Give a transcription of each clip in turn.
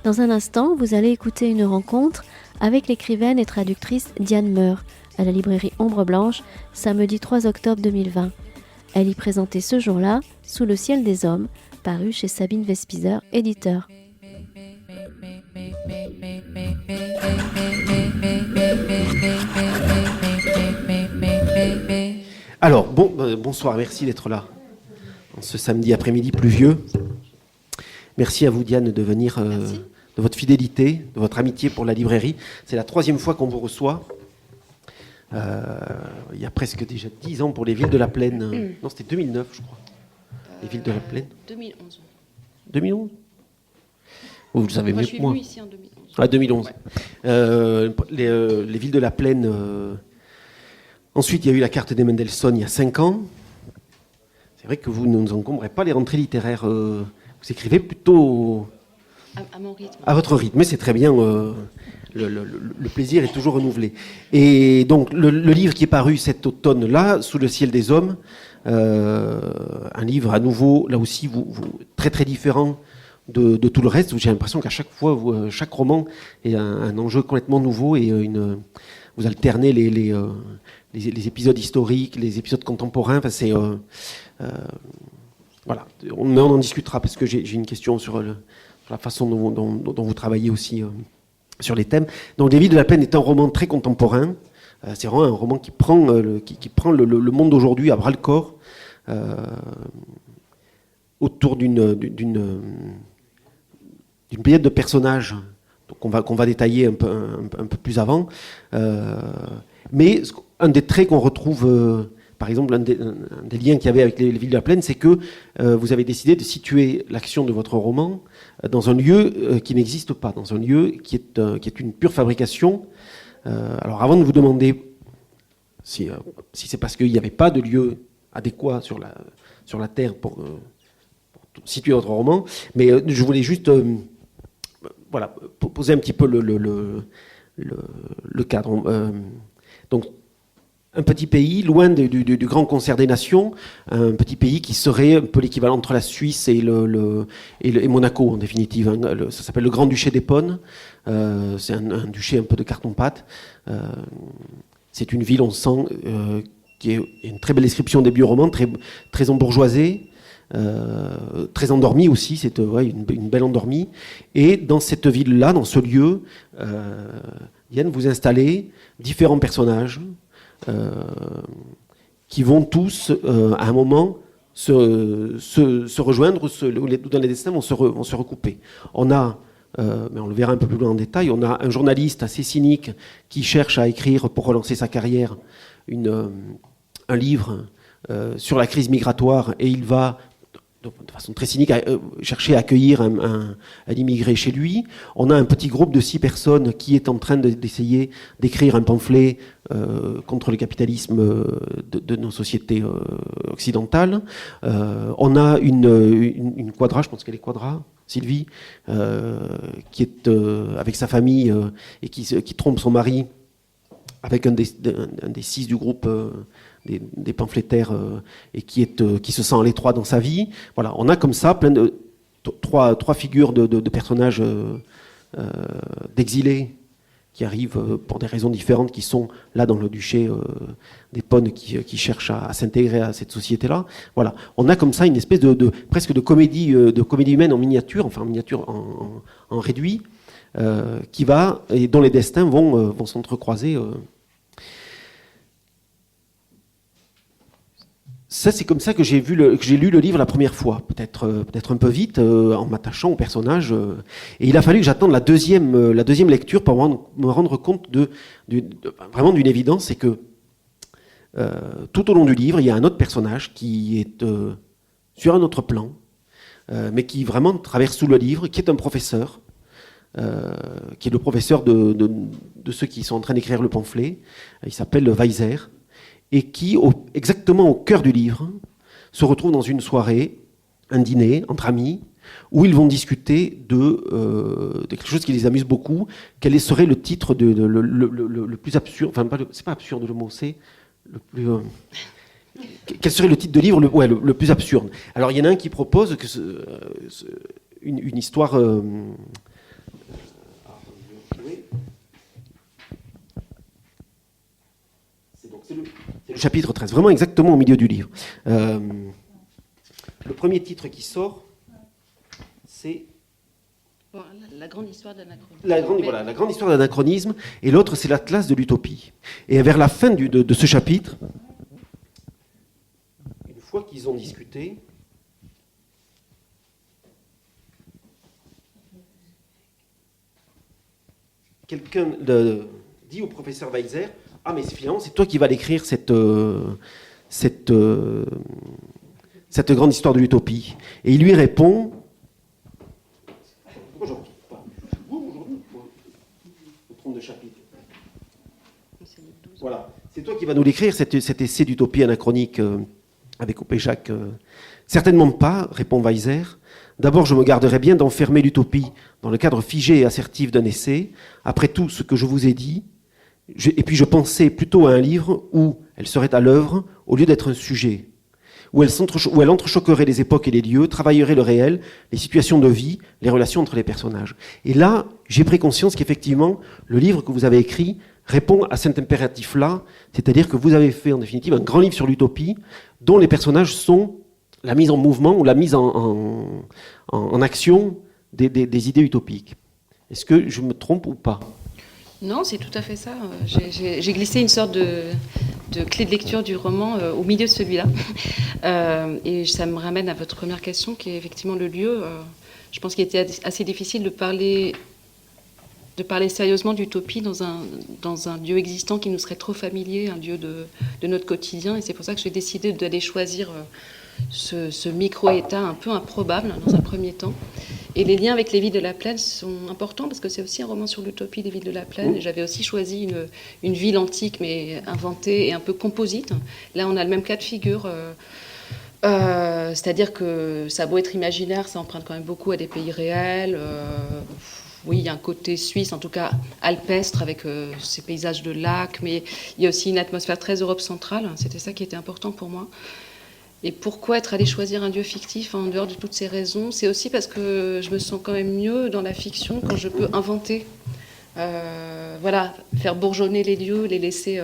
Dans un instant, vous allez écouter une rencontre avec l'écrivaine et traductrice Diane Meur à la librairie Ombre Blanche, samedi 3 octobre 2020. Elle y présentait ce jour-là Sous le ciel des hommes, paru chez Sabine Vespizer, éditeur. Alors, bonsoir, merci d'être là ce samedi après-midi pluvieux. Merci à vous, Diane, de venir, de votre fidélité, de votre amitié pour la librairie. C'est la 3e fois qu'on vous reçoit. Il y a presque déjà 10 ans pour les Villes de la Plaine. Non, c'était 2009, je crois. Les Villes de la Plaine. 2011. 2011 ? Vous le savez mieux que moi. Je suis venue ici en 2011. Ah, 2011. Ouais. Les Villes de la Plaine. Ensuite, il y a eu la carte des Mendelssohn il y a 5 ans. C'est vrai que vous ne nous encombrez pas les rentrées littéraires. Vous écrivez plutôt À mon rythme. à votre rythme, mais c'est très bien. Le plaisir est toujours renouvelé. Et donc, le livre qui est paru cet automne-là, Sous le ciel des hommes, un livre à nouveau, là aussi, très très différent de tout le reste. J'ai l'impression qu'à chaque fois, chaque roman est un enjeu complètement nouveau et vous alternez les épisodes historiques, les épisodes contemporains. Enfin, c'est voilà. On en discutera parce que j'ai une question sur la façon dont vous travaillez aussi sur les thèmes. Donc, Les Villes de la Plaine est un roman très contemporain. C'est vraiment un roman qui prend le monde d'aujourd'hui à bras le corps autour d'une pléiade de personnages qu'on va détailler un peu plus avant. Mais un des traits qu'on retrouve, par exemple, un des liens qu'il y avait avec les Villes de la Plaine, c'est que vous avez décidé de situer l'action de votre roman dans un lieu qui n'existe pas, dans un lieu qui est une pure fabrication. Alors avant de vous demander si c'est parce qu'il n'y avait pas de lieu adéquat sur la Terre pour situer votre roman, mais je voulais juste voilà, poser un petit peu le cadre. Donc, un petit pays, loin du grand concert des nations, un petit pays qui serait un peu l'équivalent entre la Suisse et Monaco, en définitive. Ça s'appelle le Grand-Duché d'Épône. C'est un duché un peu de carton-pâte. C'est une ville, on sent, qui est une très belle description des bio-romans, très embourgeoisée, très endormie aussi, c'est une belle endormie. Et dans cette ville-là, dans ce lieu, Yann, vous installez différents personnages qui vont tous, à un moment, se rejoindre, dans les destins vont se recouper. On a, mais on le verra un peu plus loin en détail, on a un journaliste assez cynique qui cherche à écrire, pour relancer sa carrière, un livre sur la crise migratoire, et il va, de façon très cynique, chercher à accueillir un immigré chez lui. On a un petit groupe de 6 personnes qui est en train d'essayer d'écrire un pamphlet contre le capitalisme de nos sociétés occidentales. On a une quadra, je pense qu'elle est quadra, Sylvie, qui est avec sa famille et qui trompe son mari avec un des 6 du groupe des pamphlétaires et qui se sent à l'étroit dans sa vie. Voilà, on a comme ça plein de trois figures de personnages d'exilés qui arrivent pour des raisons différentes, qui sont là dans le duché d'Épône, qui cherchent à s'intégrer à cette société-là. Voilà, on a comme ça une espèce presque de comédie humaine en miniature, enfin en miniature en réduit, qui va et dont les destins vont s'entrecroiser. Ça, c'est comme ça que j'ai lu le livre la première fois, peut-être un peu vite, en m'attachant au personnage. Et il a fallu que j'attende la deuxième lecture pour me rendre compte vraiment d'une évidence, c'est que tout au long du livre, il y a un autre personnage qui est sur un autre plan, mais qui vraiment traverse tout le livre, qui est un professeur, qui est le professeur de ceux qui sont en train d'écrire le pamphlet. Il s'appelle Weiser. Et qui, exactement au cœur du livre, se retrouve dans une soirée, un dîner entre amis, où ils vont discuter de quelque chose qui les amuse beaucoup. Quel serait le titre le plus absurde, enfin, c'est pas absurde le mot, c'est le plus... quel serait le titre de livre le plus absurde? Alors, il y en a un qui propose une histoire chapitre 13, vraiment exactement au milieu du livre. Le premier titre qui sort, c'est... Bon, la grande histoire de l'anachronisme. La grande histoire de l'anachronisme, et l'autre, c'est l'Atlas de l'utopie. Et vers la fin de ce chapitre, une fois qu'ils ont discuté, quelqu'un dit au professeur Weiser, « Ah, mais finalement, c'est toi qui vas l'écrire, cette grande histoire de l'utopie. » Et il lui répond... Pourquoi je ne retrouve pas aujourd'hui, je me trompe de chapitre. Voilà. C'est toi qui vas nous l'écrire, cet essai d'utopie anachronique avec Opéjac. Certainement pas, répond Weiser. D'abord, je me garderai bien d'enfermer l'utopie dans le cadre figé et assertif d'un essai. Après tout ce que je vous ai dit, et puis je pensais plutôt à un livre où elle serait à l'œuvre au lieu d'être un sujet, où elle entrechoquerait les époques et les lieux, travaillerait le réel, les situations de vie, les relations entre les personnages. Et là, j'ai pris conscience qu'effectivement, le livre que vous avez écrit répond à cet impératif-là, c'est-à-dire que vous avez fait en définitive un grand livre sur l'utopie, dont les personnages sont la mise en mouvement ou la mise en action des idées utopiques. Est-ce que je me trompe ou pas ? Non, c'est tout à fait ça. J'ai glissé une sorte de clé de lecture du roman au milieu de celui-là. Et ça me ramène à votre première question, qui est effectivement le lieu. Je pense qu'il était assez difficile de parler sérieusement d'utopie dans un lieu existant qui nous serait trop familier, un lieu de notre quotidien. Et c'est pour ça que j'ai décidé d'aller choisir ce micro-état un peu improbable dans un premier temps. Et les liens avec les villes de la plaine sont importants parce que c'est aussi un roman sur l'utopie des villes de la plaine. Et j'avais aussi choisi une ville antique mais inventée et un peu composite. Là, on a le même cas de figure. C'est-à-dire que ça a beau être imaginaire, ça emprunte quand même beaucoup à des pays réels. Oui, il y a un côté suisse, en tout cas alpestre, avec ces paysages de lacs, mais il y a aussi une atmosphère très Europe centrale. C'était ça qui était important pour moi. Et pourquoi être allé choisir un lieu fictif en dehors de toutes ces raisons ? C'est aussi parce que je me sens quand même mieux dans la fiction quand je peux inventer. Voilà, faire bourgeonner les lieux, les laisser...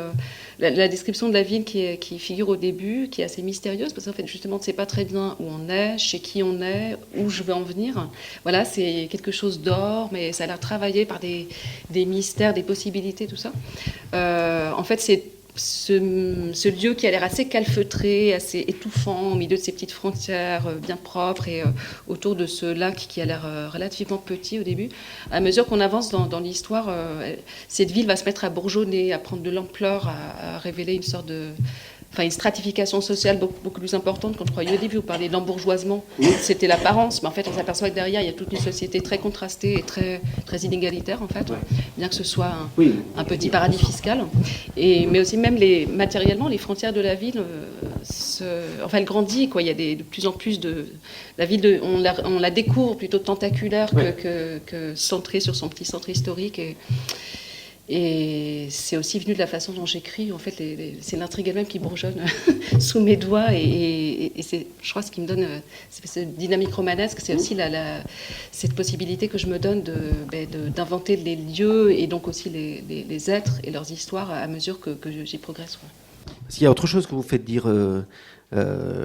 La description de la ville qui figure au début, qui est assez mystérieuse, parce qu'en fait, justement, on ne sait pas très bien où on est, chez qui on est, où je veux en venir. Voilà, c'est quelque chose d'or, mais ça a l'air travaillé par des mystères, des possibilités, tout ça. En fait, c'est ce lieu qui a l'air assez calfeutré, assez étouffant, au milieu de ces petites frontières bien propres et autour de ce lac qui a l'air relativement petit au début. À mesure qu'on avance dans l'histoire, cette ville va se mettre à bourgeonner, à prendre de l'ampleur, à révéler une sorte de... Enfin, une stratification sociale beaucoup plus importante qu'on croyait au début. Vous parlez d'embourgeoisement, c'était l'apparence, mais en fait, on s'aperçoit que derrière, il y a toute une société très contrastée et très, très inégalitaire, en fait, bien que ce soit un petit paradis fiscal. Mais aussi, même matériellement, les frontières de la ville, enfin, elle grandit, quoi. Il y a de plus en plus de... La ville, on la découvre plutôt tentaculaire que centrée sur son petit centre historique. Et c'est aussi venu de la façon dont j'écris. En fait, c'est l'intrigue elle-même qui bourgeonne sous mes doigts. Et c'est, je crois, ce qui me donne cette dynamique romanesque. C'est aussi cette possibilité que je me donne d'inventer les lieux et donc aussi les êtres et leurs histoires à mesure que j'y progresse. Parce qu'il y a autre chose que vous faites dire...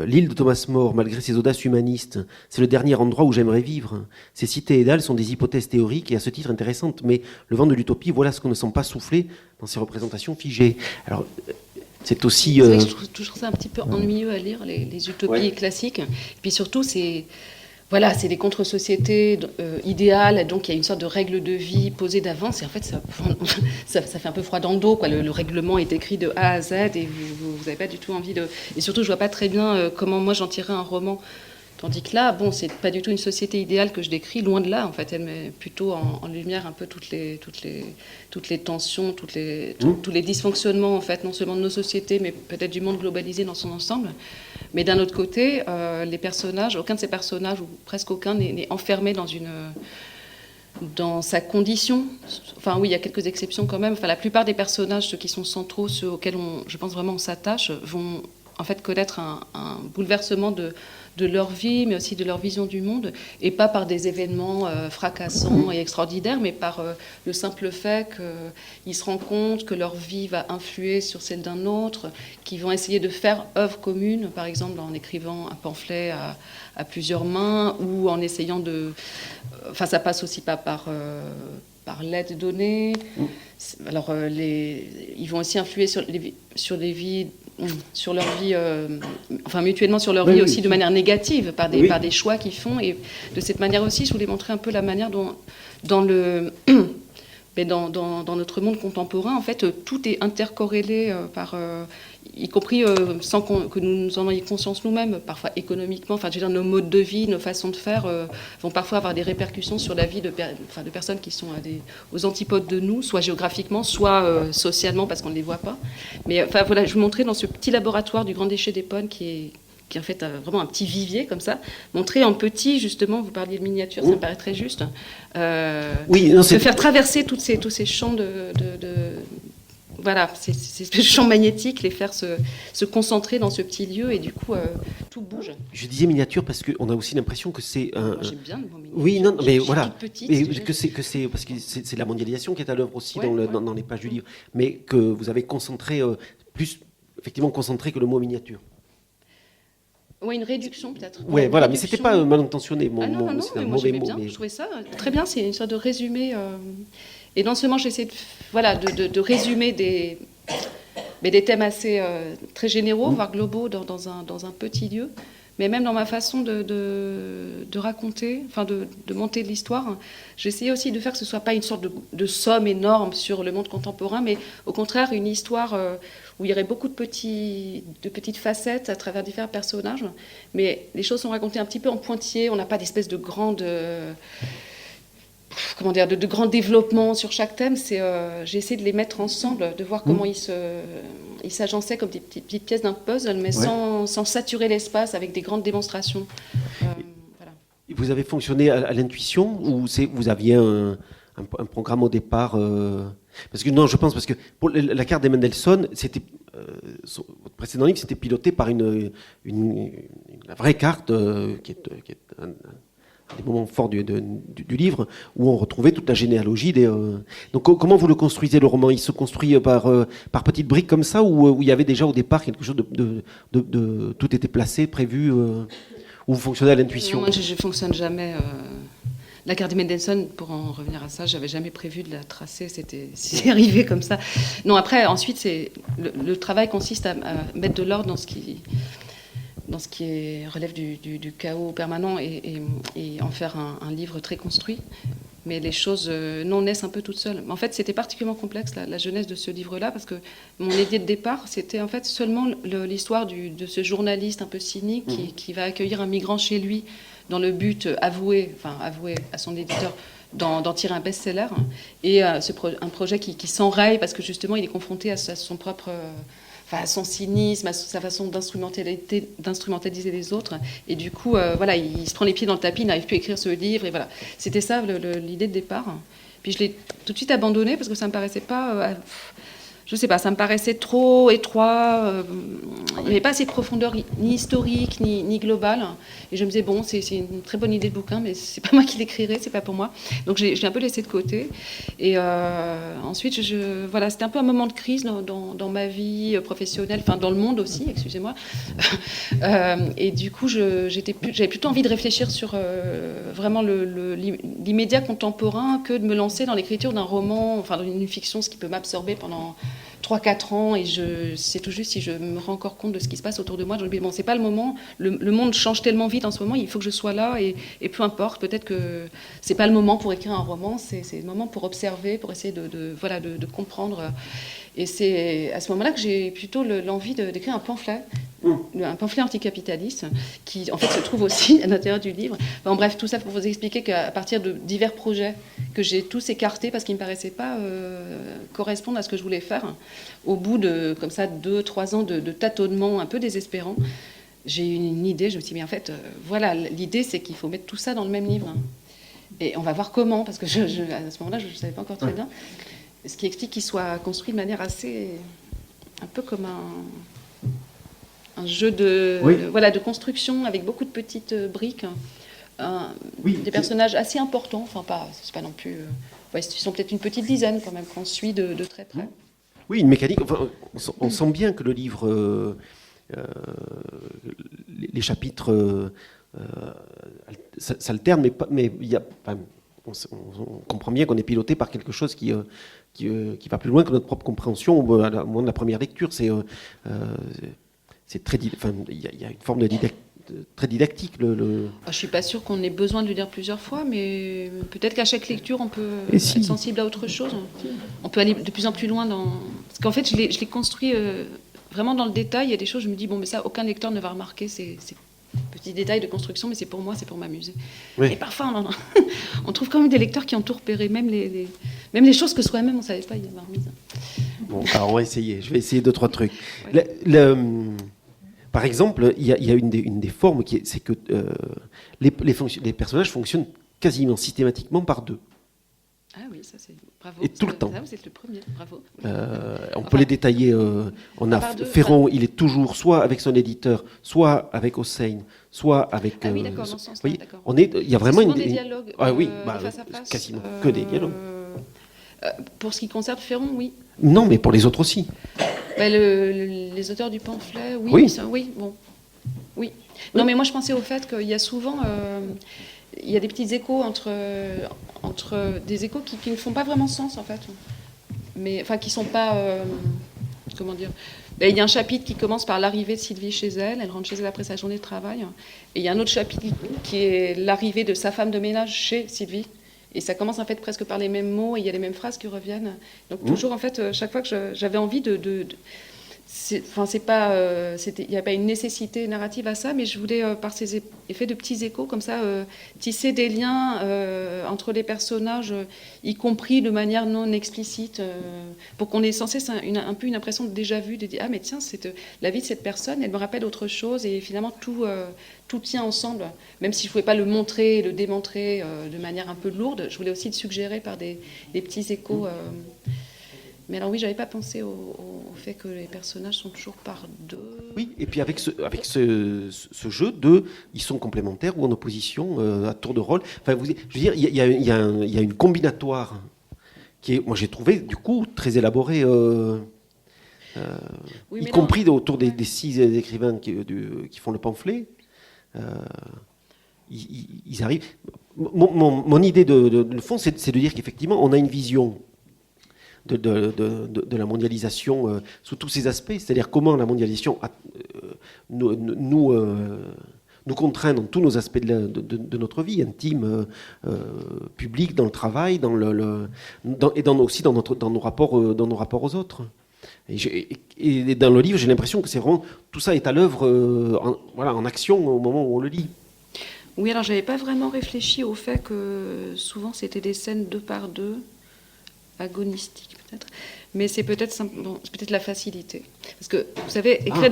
l'île de Thomas More, malgré ses audaces humanistes, c'est le dernier endroit où j'aimerais vivre. Ces cités et dalles sont des hypothèses théoriques et à ce titre intéressantes, mais le vent de l'utopie, voilà ce qu'on ne sent pas souffler dans ces représentations figées. Alors, c'est aussi... C'est vrai que je trouve toujours ça un petit peu ennuyeux à lire, les utopies classiques. Et puis surtout, c'est des contre-sociétés idéales, donc il y a une sorte de règle de vie posée d'avance, et en fait, ça fait un peu froid dans le dos, quoi. Le règlement est écrit de A à Z, et vous n'avez pas du tout envie de... Et surtout, je vois pas très bien comment moi j'en tirerais un roman. Tandis que là, bon, c'est pas du tout une société idéale que je décris, loin de là, en fait. Elle met plutôt en lumière un peu toutes les tensions, tous les dysfonctionnements, en fait, non seulement de nos sociétés, mais peut-être du monde globalisé dans son ensemble. Mais d'un autre côté, les personnages, aucun de ces personnages, ou presque aucun, n'est enfermé dans sa condition. Enfin oui, il y a quelques exceptions quand même. Enfin, la plupart des personnages, ceux qui sont centraux, ceux auxquels je pense vraiment on s'attache, vont en fait connaître un bouleversement de leur vie, mais aussi de leur vision du monde, et pas par des événements fracassants et extraordinaires, mais par le simple fait qu'ils se rendent compte que leur vie va influer sur celle d'un autre, qu'ils vont essayer de faire œuvre commune, par exemple en écrivant un pamphlet à plusieurs mains, ou en essayant de... Enfin, ça passe aussi pas par l'aide donnée. Alors, ils vont aussi influer sur les vies... sur leur vie, enfin mutuellement sur leur vie aussi de manière négative, par des choix qu'ils font. Et de cette manière aussi, je voulais montrer un peu la manière dont, dans notre monde contemporain, en fait, tout est intercorrélé y compris sans que nous en ayons conscience nous-mêmes, parfois économiquement. Enfin, je veux dire, nos modes de vie, nos façons de faire vont parfois avoir des répercussions sur la vie de personnes qui sont aux antipodes de nous, soit géographiquement, soit socialement, parce qu'on ne les voit pas. Mais enfin, voilà, je vous montrais dans ce petit laboratoire du Grand Déchet d'Épône, qui est en fait vraiment un petit vivier comme ça, montrer en petit, justement, vous parliez de miniature, ça me paraît très juste, de faire traverser tous ces champs voilà, ces champs magnétiques, les faire se concentrer dans ce petit lieu, et du coup, tout bouge. Je disais miniature parce qu'on a aussi l'impression que c'est un... Moi, j'aime bien le mot miniature. Oui, non, mais voilà. Petite, mais que c'est parce que c'est la mondialisation qui est à l'œuvre aussi dans les pages du livre, mais que vous avez concentré plus que le mot miniature. Oui, une réduction peut-être. Oui, voilà, mais c'était pas mal intentionné. Non, c'est un moi mauvais j'aimais mot. bien. Mais... Je trouvais ça très bien. C'est une sorte de résumé. Et non seulement j'essaie de résumer des thèmes assez très généraux, voire globaux, dans un petit lieu, mais même dans ma façon de raconter, enfin de monter l'histoire, j'essayais aussi de faire que ce ne soit pas une sorte de somme énorme sur le monde contemporain, mais au contraire une histoire où il y aurait beaucoup de petites facettes à travers différents personnages, mais les choses sont racontées un petit peu en pointillés, on n'a pas d'espèce de grande... de grands développements sur chaque thème. J'ai essayé de les mettre ensemble, de voir comment ils s'agençaient comme des petites pièces d'un puzzle, mais sans saturer l'espace avec des grandes démonstrations. Voilà. Vous avez fonctionné à l'intuition, ou vous aviez un programme au départ Parce que non, je pense parce que pour la carte des Mendelssohn, votre précédent livre, c'était piloté par la vraie carte qui est un des moments forts du livre, où on retrouvait toute la généalogie Donc comment vous le construisez, le roman? Il se construit par petites briques comme ça, ou il y avait déjà au départ quelque chose de tout était placé, prévu, ou vous fonctionnez à l'intuition? Non, moi je fonctionne jamais. La carte des Mendelssohn, pour en revenir à ça, j'avais jamais prévu de la tracer, c'est arrivé comme ça. Non, après, ensuite, le travail consiste à mettre de l'ordre dans ce qui relève du chaos permanent et en faire un livre très construit. Mais les choses naissent un peu toutes seules. En fait, c'était particulièrement complexe, la genèse de ce livre-là, parce que mon idée de départ, c'était en fait seulement l'histoire de ce journaliste un peu cynique qui va accueillir un migrant chez lui dans le but avoué à son éditeur d'en tirer un best-seller, et un projet qui s'enraye parce que justement il est confronté à son propre... à son cynisme, à sa façon d'instrumentaliser les autres. Et du coup, il se prend les pieds dans le tapis, il n'arrive plus à écrire ce livre. Et voilà. C'était ça l'idée de départ. Puis je l'ai tout de suite abandonné parce que ça ne me paraissait pas... je ne sais pas, ça me paraissait trop étroit. Il n'y avait pas assez de profondeur, ni historique, ni globale. Et je me disais, bon, c'est une très bonne idée de bouquin, mais c'est pas moi qui l'écrirai, c'est pas pour moi. Donc j'ai un peu laissé de côté. Et ensuite, c'était un peu un moment de crise dans ma vie professionnelle, enfin dans le monde aussi, excusez-moi. Et du coup, j'avais plutôt envie de réfléchir sur vraiment l'immédiat contemporain que de me lancer dans l'écriture d'un roman, enfin dans une fiction, ce qui peut m'absorber pendant 3-4 ans, et c'est tout juste si je me rends encore compte de ce qui se passe autour de moi. Je me dis, bon, c'est pas le moment, le monde change tellement vite en ce moment, il faut que je sois là, et peu importe, peut-être que c'est pas le moment pour écrire un roman, c'est le moment pour observer, pour essayer de comprendre. Et c'est à ce moment-là que j'ai plutôt l'envie d'écrire un pamphlet anticapitaliste, qui en fait se trouve aussi à l'intérieur du livre. Enfin, bref, tout ça pour vous expliquer qu'à partir de divers projets que j'ai tous écartés parce qu'ils ne me paraissaient pas correspondre à ce que je voulais faire, au bout de comme ça 2-3 ans de tâtonnements un peu désespérants, j'ai eu une idée. Je me suis dit, mais en fait, l'idée c'est qu'il faut mettre tout ça dans le même livre. Et on va voir comment, parce que à ce moment-là, je ne savais pas encore très bien. Ce qui explique qu'il soit construit de manière assez... un peu comme un jeu de, Oui. voilà, de construction avec beaucoup de petites briques. Des personnages assez importants, enfin pas, c'est pas non plus... ils sont peut-être une petite dizaine quand même qu'on suit de très près. Oui, une mécanique. Enfin, on sent bien que le livre, les chapitres s'alternent, mais il y a, enfin, on comprend bien qu'on est piloté par quelque chose qui va plus loin que notre propre compréhension au moment de la première lecture. C'est très, enfin, il y a une forme de très didactique. Je suis pas sûre qu'on ait besoin de le lire plusieurs fois, mais peut-être qu'à chaque lecture, on peut Et être si. sensible à autre chose. On peut aller de plus en plus loin dans... Parce qu'en fait, je l'ai construit vraiment dans le détail. Il y a des choses, je me dis, bon, mais ça, aucun lecteur ne va remarquer ces petits détails de construction, mais c'est pour moi, c'est pour m'amuser. Oui. Et parfois, on trouve quand même des lecteurs qui ont tout repéré, même les choses que soi-même, on ne savait pas y avoir mises. Bon, alors on va essayer. Je vais essayer 2-3 trucs. Ouais. Par exemple, il y a une des formes, c'est que les personnages fonctionnent quasiment systématiquement par deux. Ah oui, ça c'est... Bravo. Et tout le temps. Ça, vous êtes le premier, bravo. On peut les détailler. On a par deux, Ferron, il est toujours soit avec son éditeur, soit avec Hossein, soit avec... Ah oui, d'accord, dans ce sens-là, voyez, d'accord. il y a vraiment des dialogues Ah oui, face à face. quasiment que des dialogues. Pour ce qui concerne Ferron, oui. Non, mais pour les autres aussi. Les auteurs du pamphlet, oui. Oui. Oui, bon. Oui. Non, mais moi je pensais au fait qu'il y a souvent... il y a des petits échos entre des échos qui ne font pas vraiment sens, en fait. Mais, enfin, qui ne sont pas... comment dire ? Il y a un chapitre qui commence par l'arrivée de Sylvie chez elle. Elle rentre chez elle après sa journée de travail. Et il y a un autre chapitre qui est l'arrivée de sa femme de ménage chez Sylvie. Et ça commence en fait presque par les mêmes mots et il y a les mêmes phrases qui reviennent. Donc toujours en fait, chaque fois que j'avais envie il n'y a pas une nécessité narrative à ça, mais je voulais, par ces effets de petits échos, comme ça, tisser des liens entre les personnages, y compris de manière non explicite, pour qu'on ait sans cesse un peu une impression de déjà-vu, de dire « Ah, mais tiens, la vie de cette personne, elle me rappelle autre chose », et finalement, tout tient ensemble. Même si je ne pouvais pas le montrer, le démontrer de manière un peu lourde, je voulais aussi le suggérer par des petits échos... Mais alors oui, j'avais pas pensé au fait que les personnages sont toujours par deux. Oui, et puis avec ce jeu ils sont complémentaires ou en opposition à tour de rôle. Enfin, je veux dire, il y a une combinatoire qui est, moi j'ai trouvé du coup très élaborée, Oui, y mais compris non. autour des 6 écrivains qui font le pamphlet. Ils arrivent. Mon idée de fond, c'est de dire qu'effectivement, on a une vision de la mondialisation sous tous ses aspects, c'est-à-dire comment la mondialisation nous contraint dans tous nos aspects de notre vie, intime, publique, dans le travail, aussi dans nos rapports aux autres. Et dans le livre, j'ai l'impression que c'est vraiment tout ça est à l'œuvre, en action au moment où on le lit. Oui, alors j'avais pas vraiment réfléchi au fait que souvent c'était des scènes 2 par 2, agonistiques peut-être, mais c'est peut-être la facilité. Parce que vous savez, écrire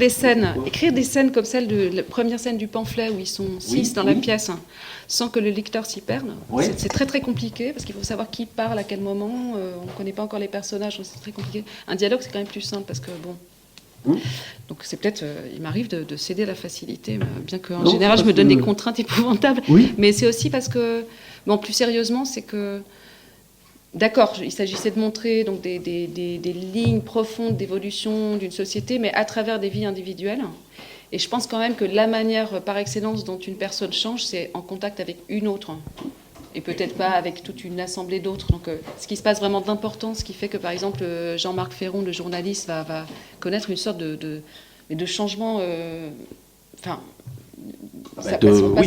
des scènes comme celle de la première scène du pamphlet où ils sont 6 dans la pièce, sans que le lecteur s'y perde, c'est très très compliqué parce qu'il faut savoir qui parle à quel moment. On ne connaît pas encore les personnages, donc c'est très compliqué. Un dialogue c'est quand même plus simple parce que donc c'est peut-être, il m'arrive de céder à la facilité, bien qu'en général je me donne des contraintes épouvantables. Oui. Mais c'est aussi parce que, plus sérieusement, c'est que, d'accord, il s'agissait de montrer donc des lignes profondes d'évolution d'une société, mais à travers des vies individuelles. Et je pense quand même que la manière par excellence dont une personne change, c'est en contact avec une autre. Et peut-être pas avec toute une assemblée d'autres. Donc, ce qui se passe vraiment d'important, ce qui fait que, par exemple, Jean-Marc Ferron, le journaliste, va connaître une sorte de changement... de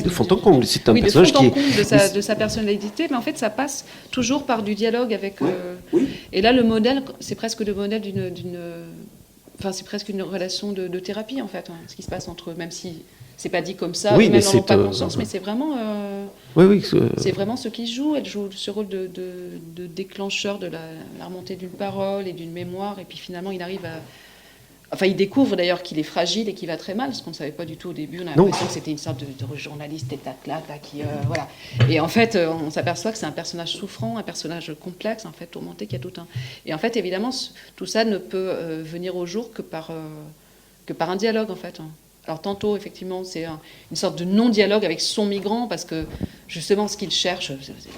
fond en comble. C'est un personnage qui est... de sa personnalité, mais en fait, ça passe toujours par du dialogue avec... Et là, le modèle, c'est presque le modèle c'est presque une relation de thérapie, en fait, ce qui se passe entre eux, même si... C'est pas dit comme ça, même n'en ont pas conscience, mais c'est vraiment, c'est vraiment ce qui joue. Elle joue ce rôle de déclencheur de la remontée d'une parole et d'une mémoire, et puis finalement il arrive à... Enfin, il découvre d'ailleurs qu'il est fragile et qu'il va très mal, ce qu'on ne savait pas du tout au début. On a l'impression que c'était une sorte de journaliste tête-à-claque, qui... voilà. Et en fait, on s'aperçoit que c'est un personnage souffrant, un personnage complexe, en fait, tourmenté, qui a tout un... Et en fait, évidemment, tout ça ne peut venir au jour que par un dialogue, en fait. Alors tantôt, effectivement, c'est une sorte de non-dialogue avec son migrant, parce que justement, ce qu'il cherche,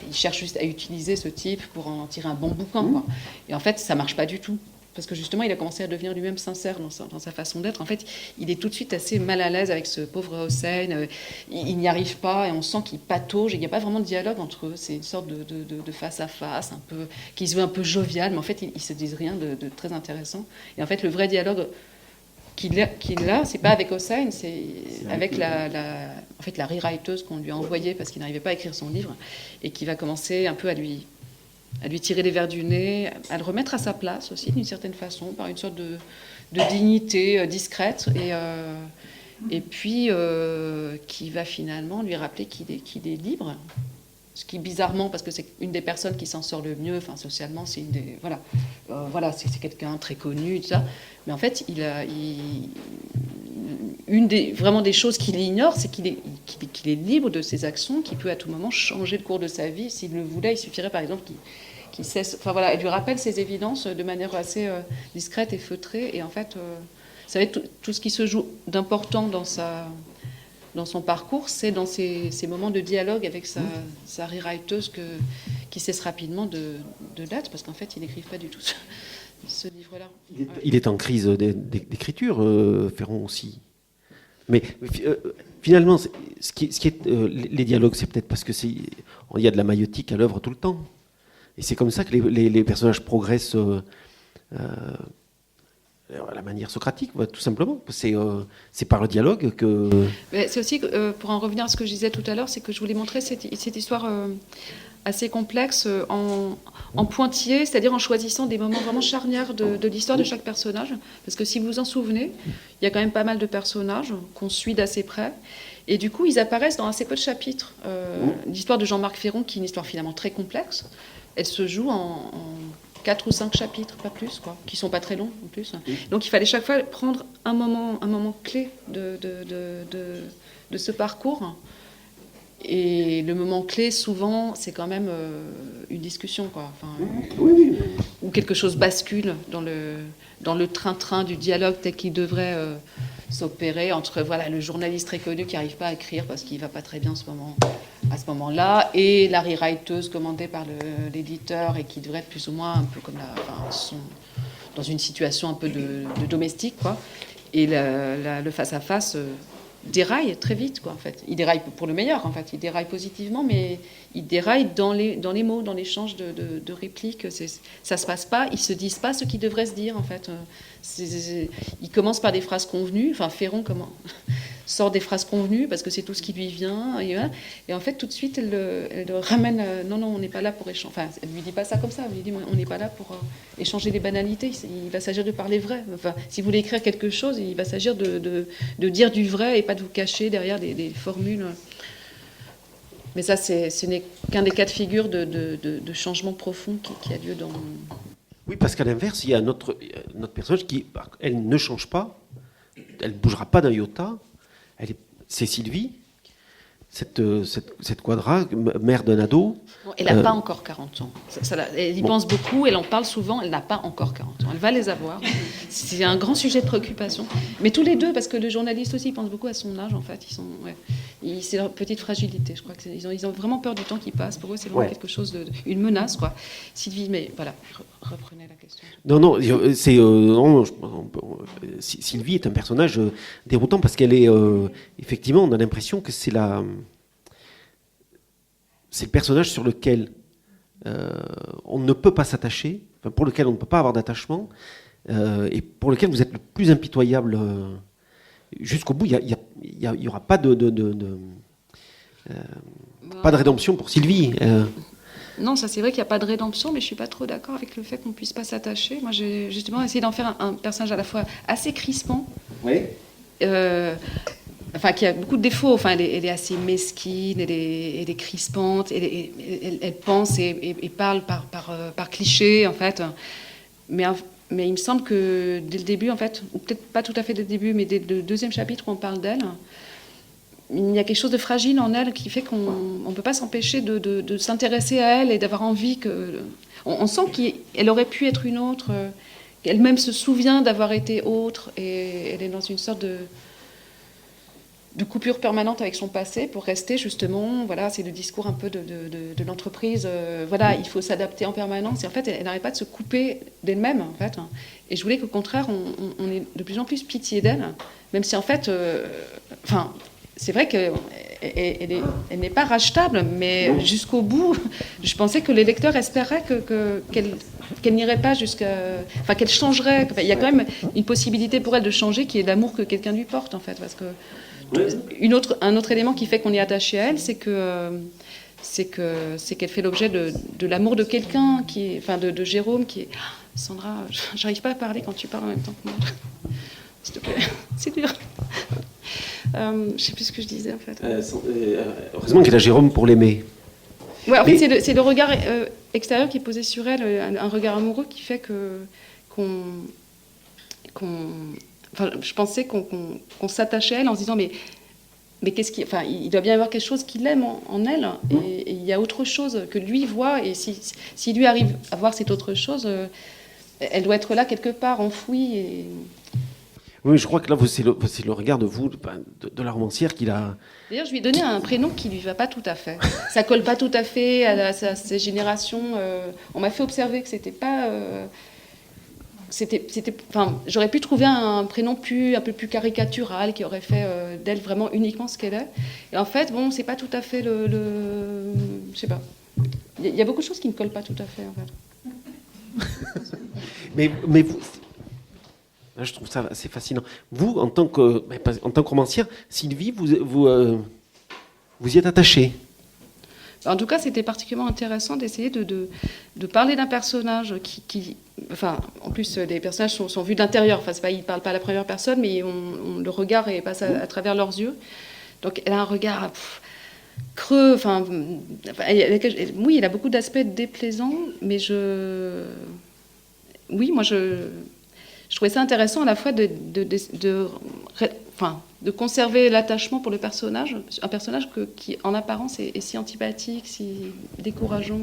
il cherche juste à utiliser ce type pour en tirer un bon bouquin, quoi. Et en fait, ça marche pas du tout. Parce que justement, il a commencé à devenir lui-même sincère dans sa façon d'être. En fait, il est tout de suite assez mal à l'aise avec ce pauvre Hossein. Il n'y arrive pas et on sent qu'il patauge. Il n'y a pas vraiment de dialogue entre eux. C'est une sorte de face-à-face, un peu, qui se veut un peu jovial, mais en fait, ils ne se disent rien de très intéressant. Et en fait, le vrai dialogue qu'il a, c'est pas avec Hossein, c'est avec en fait, la rewriteuse qu'on lui a envoyée parce qu'il n'arrivait pas à écrire son livre et qui va commencer un peu à lui tirer les verres du nez, à le remettre à sa place aussi, d'une certaine façon, par une sorte de dignité discrète, et puis qui va finalement lui rappeler qu'il est libre. Ce qui, bizarrement, parce que c'est une des personnes qui s'en sort le mieux, enfin, socialement, c'est une des... Voilà, c'est quelqu'un très connu, tout ça. Mais en fait, vraiment des choses qu'il ignore, c'est qu'il est libre de ses actions, qu'il peut à tout moment changer le cours de sa vie. S'il le voulait, il suffirait par exemple qu'il cesse... Enfin voilà, elle lui rappelle ces évidences de manière assez discrète et feutrée. Et en fait, ça va être tout ce qui se joue d'important dans son parcours, c'est dans ces moments de dialogue avec sa rewriteuse qui cesse rapidement de l'être, parce qu'en fait, ils n'écrivent pas du tout ce livre-là. Il est en crise d'écriture, Ferron aussi. Mais finalement, les dialogues, c'est peut-être parce qu'il y a de la maïeutique à l'œuvre tout le temps. Et c'est comme ça que les personnages progressent à la manière socratique, tout simplement. C'est par le dialogue que... Mais c'est aussi, pour en revenir à ce que je disais tout à l'heure, c'est que je voulais montrer cette histoire assez complexe en pointillé, c'est-à-dire en choisissant des moments vraiment charnières de l'histoire de chaque personnage. Parce que si vous vous en souvenez, il y a quand même pas mal de personnages qu'on suit d'assez près. Et du coup, ils apparaissent dans assez peu de chapitres. L'histoire de Jean-Marc Ferron, qui est une histoire finalement très complexe, elle se joue en 4 ou 5 chapitres, pas plus, quoi, qui sont pas très longs en plus. Donc il fallait chaque fois prendre un moment clé de ce parcours. Et le moment clé, souvent, c'est quand même une discussion, quoi. Enfin, ou quelque chose bascule dans le train-train du dialogue tel qu'il devrait s'opérer entre le journaliste très connu qui n'arrive pas à écrire parce qu'il ne va pas très bien à ce moment-là, et la rewriteuse commandée par l'éditeur et qui devrait être plus ou moins un peu comme dans une situation un peu de domestique, quoi. Et le face-à-face déraille très vite, quoi, en fait. Il déraille pour le meilleur, en fait. Il déraille positivement, mais il déraille dans les mots, dans l'échange de répliques. Ça se passe pas, ils se disent pas ce qu'ils devraient se dire, en fait. Il commence par des phrases convenues. Enfin, Ferron sort des phrases convenues parce que c'est tout ce qui lui vient. Et en fait, tout de suite, elle le ramène. Non, on n'est pas là pour échanger. Enfin, elle lui dit pas ça comme ça. Elle lui dit, on n'est pas là pour échanger des banalités. Il va s'agir de parler vrai. Enfin, si vous voulez écrire quelque chose, il va s'agir de dire du vrai et pas de vous cacher derrière des formules. Mais ça, ce n'est qu'un des cas de figure de changement profond qui a lieu dans... Oui, parce qu'à l'inverse, il y a notre personnage qui, elle ne change pas, elle ne bougera pas d'un iota. C'est Sylvie, cette quadra, mère d'un ado. Non, elle n'a pas encore 40 ans. Elle y pense beaucoup, elle en parle souvent, elle n'a pas encore 40 ans. Elle va les avoir. C'est un grand sujet de préoccupation. Mais tous les deux, parce que le journaliste aussi, il pense beaucoup à son âge, en fait. C'est leur petite fragilité, je crois. Ils ont vraiment peur du temps qui passe. Pour eux, c'est vraiment quelque chose une menace, quoi. Sylvie, mais voilà, reprenez la question. Non, Sylvie est un personnage déroutant parce qu'elle est... effectivement, on a l'impression que c'est le personnage sur lequel on ne peut pas s'attacher, enfin, pour lequel on ne peut pas avoir d'attachement, et pour lequel vous êtes le plus impitoyable jusqu'au bout. Il n'y aura pas pas de rédemption pour Sylvie. Non, ça c'est vrai qu'il n'y a pas de rédemption, mais je ne suis pas trop d'accord avec le fait qu'on ne puisse pas s'attacher. Moi, j'ai justement essayé d'en faire un personnage à la fois assez crispant, qui a beaucoup de défauts. Enfin, elle est assez mesquine, elle est crispante, elle pense et parle par cliché, en fait. Mais il me semble que dès le début, en fait, ou peut-être pas tout à fait dès le début, mais dès le deuxième chapitre où on parle d'elle, il y a quelque chose de fragile en elle qui fait qu'on ne peut pas s'empêcher de s'intéresser à elle et d'avoir envie que... On sent qu'elle aurait pu être une autre, qu'elle-même se souvient d'avoir été autre, et elle est dans une sorte de coupure permanente avec son passé pour rester justement, voilà, c'est le discours un peu de l'entreprise, voilà, il faut s'adapter en permanence, et en fait, elle n'arrête pas de se couper d'elle-même, en fait. Et je voulais qu'au contraire, on ait de plus en plus pitié d'elle, même si en fait, c'est vrai qu'elle n'est pas rachetable, mais jusqu'au bout, je pensais que les lecteurs espéraient qu'elle n'irait pas enfin, qu'elle changerait. Il y a quand même une possibilité pour elle de changer, qui est l'amour que quelqu'un lui porte, en fait, parce que un autre élément qui fait qu'on est attaché à elle, c'est qu'elle fait l'objet de l'amour de quelqu'un, de Jérôme, qui est... Sandra, j'arrive pas à parler quand tu parles en même temps que moi. S'il te plaît, c'est dur. Je sais plus ce que je disais, en fait. Heureusement qu'il a Jérôme pour l'aimer. Ouais, en fait, c'est le regard extérieur qui est posé sur elle, un regard amoureux qui fait je pensais qu'on s'attachait à elle en se disant mais qu'est-ce qui, enfin, il doit bien y avoir quelque chose qu'il aime en elle, et il y a autre chose que lui voit, et si lui arrive à voir cette autre chose, elle doit être là quelque part, enfouie. Et... Oui, je crois que là, c'est le regard de vous, de la romancière qu'il a... D'ailleurs, je lui ai donné un prénom qui ne lui va pas tout à fait. Ça colle pas tout à fait à ses générations. On m'a fait observer que c'était pas... j'aurais pu trouver un prénom un peu plus caricatural qui aurait fait d'elle vraiment uniquement ce qu'elle est. Et en fait, bon, c'est pas tout à fait je sais pas. Il y a beaucoup de choses qui ne collent pas tout à fait, en fait. mais vous, là, je trouve ça assez fascinant. Vous, en tant que romancière, Sylvie, vous y êtes attachée. En tout cas, c'était particulièrement intéressant d'essayer de parler d'un personnage qui enfin, en plus, les personnages sont vus de l'intérieur. Enfin, ils ne parlent pas à la première personne, mais le regard passe à travers leurs yeux. Donc, elle a un regard creux. Enfin, oui, elle a beaucoup d'aspects déplaisants, mais oui, moi, je trouvais ça intéressant à la fois de conserver l'attachement pour le personnage, un personnage qui, en apparence, est si antipathique, si décourageant.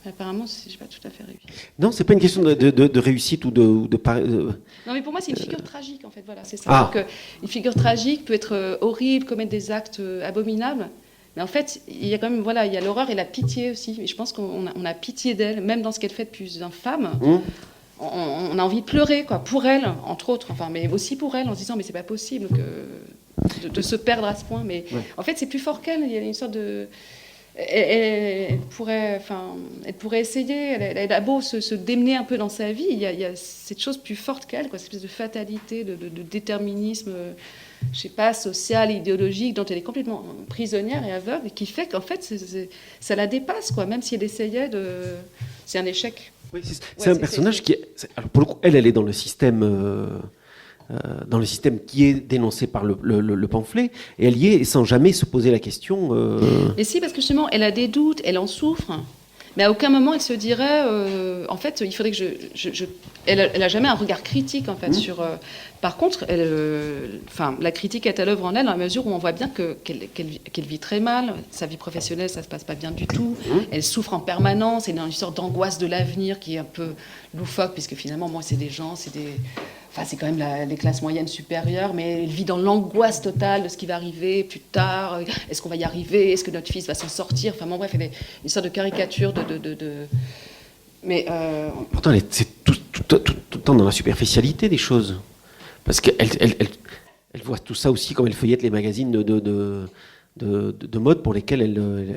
Apparemment, je n'ai pas tout à fait réussi. Non, c'est pas une question de réussite ou de Non, mais pour moi, c'est une figure tragique, en fait. Voilà, c'est ça. Ah. Donc, une figure tragique peut être horrible, commettre des actes abominables. Mais en fait, il y a quand même, voilà, il y a l'horreur et la pitié aussi. Et je pense qu'on a pitié d'elle, même dans ce qu'elle fait de plus infâme. On a envie de pleurer, quoi, pour elle, entre autres, enfin, mais aussi pour elle, en se disant, mais c'est pas possible de se perdre à ce point. Mais en fait, c'est plus fort qu'elle. Il y a une sorte de... Elle pourrait essayer, elle a beau se démener un peu dans sa vie, il y a cette chose plus forte qu'elle, quoi, cette espèce de fatalité, de déterminisme, je sais pas, social, idéologique, dont elle est complètement prisonnière et aveugle, et qui fait qu'en fait, ça la dépasse, quoi, même si elle essayait de... C'est un échec. Oui, c'est un personnage qui... Alors pour le coup, elle est dans le système... qui est dénoncé par le pamphlet, et elle y est sans jamais se poser la question... Mais si, parce que justement, elle a des doutes, elle en souffre, mais à aucun moment elle se dirait... en fait, il faudrait que elle n'a jamais un regard critique, en fait, sur... par contre, la critique est à l'œuvre en elle, dans la mesure où on voit bien qu'elle vit très mal, sa vie professionnelle, ça ne se passe pas bien du tout, elle souffre en permanence, elle est dans une sorte d'angoisse de l'avenir qui est un peu loufoque, puisque finalement, moi, c'est des gens, c'est quand même les classes moyennes supérieures, mais elle vit dans l'angoisse totale de ce qui va arriver plus tard. Est-ce qu'on va y arriver? Est-ce que notre fils va s'en sortir? Enfin, bon, bref, elle est une sorte de caricature Mais pourtant, c'est tout le temps dans la superficialité des choses. Parce qu'elle voit tout ça aussi comme elle feuillette les magazines de mode pour lesquels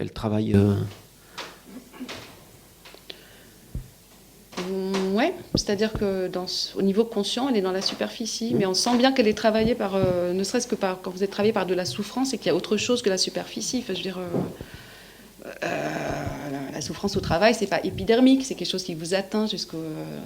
elle travaille. Ouais, c'est-à-dire que au niveau conscient, elle est dans la superficie, mais on sent bien qu'elle est travaillée par, ne serait-ce que quand vous êtes travaillé par de la souffrance, et qu'il y a autre chose que la superficie. Enfin, je veux dire, la souffrance au travail, c'est pas épidermique, c'est quelque chose qui vous atteint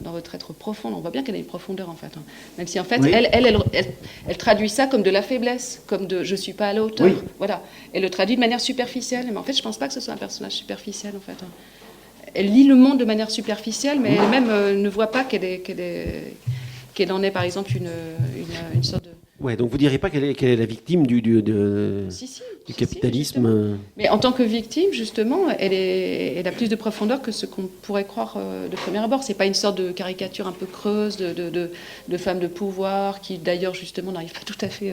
dans votre être profond. On voit bien qu'elle a une profondeur, en fait. Même si, en fait, oui. elle traduit ça comme de la faiblesse, comme de je suis pas à la hauteur. Oui. Voilà. Elle le traduit de manière superficielle, mais en fait, je pense pas que ce soit un personnage superficiel, en fait. Elle lit le monde de manière superficielle, mais elle-même ne voit pas qu'elle en est, par exemple, une sorte Ouais, donc vous ne diriez pas qu'elle est la victime du capitalisme. Mais en tant que victime, justement, elle a plus de profondeur que ce qu'on pourrait croire de premier abord. C'est pas une sorte de caricature un peu creuse de femme de pouvoir qui, d'ailleurs, justement, n'arrive pas tout à fait.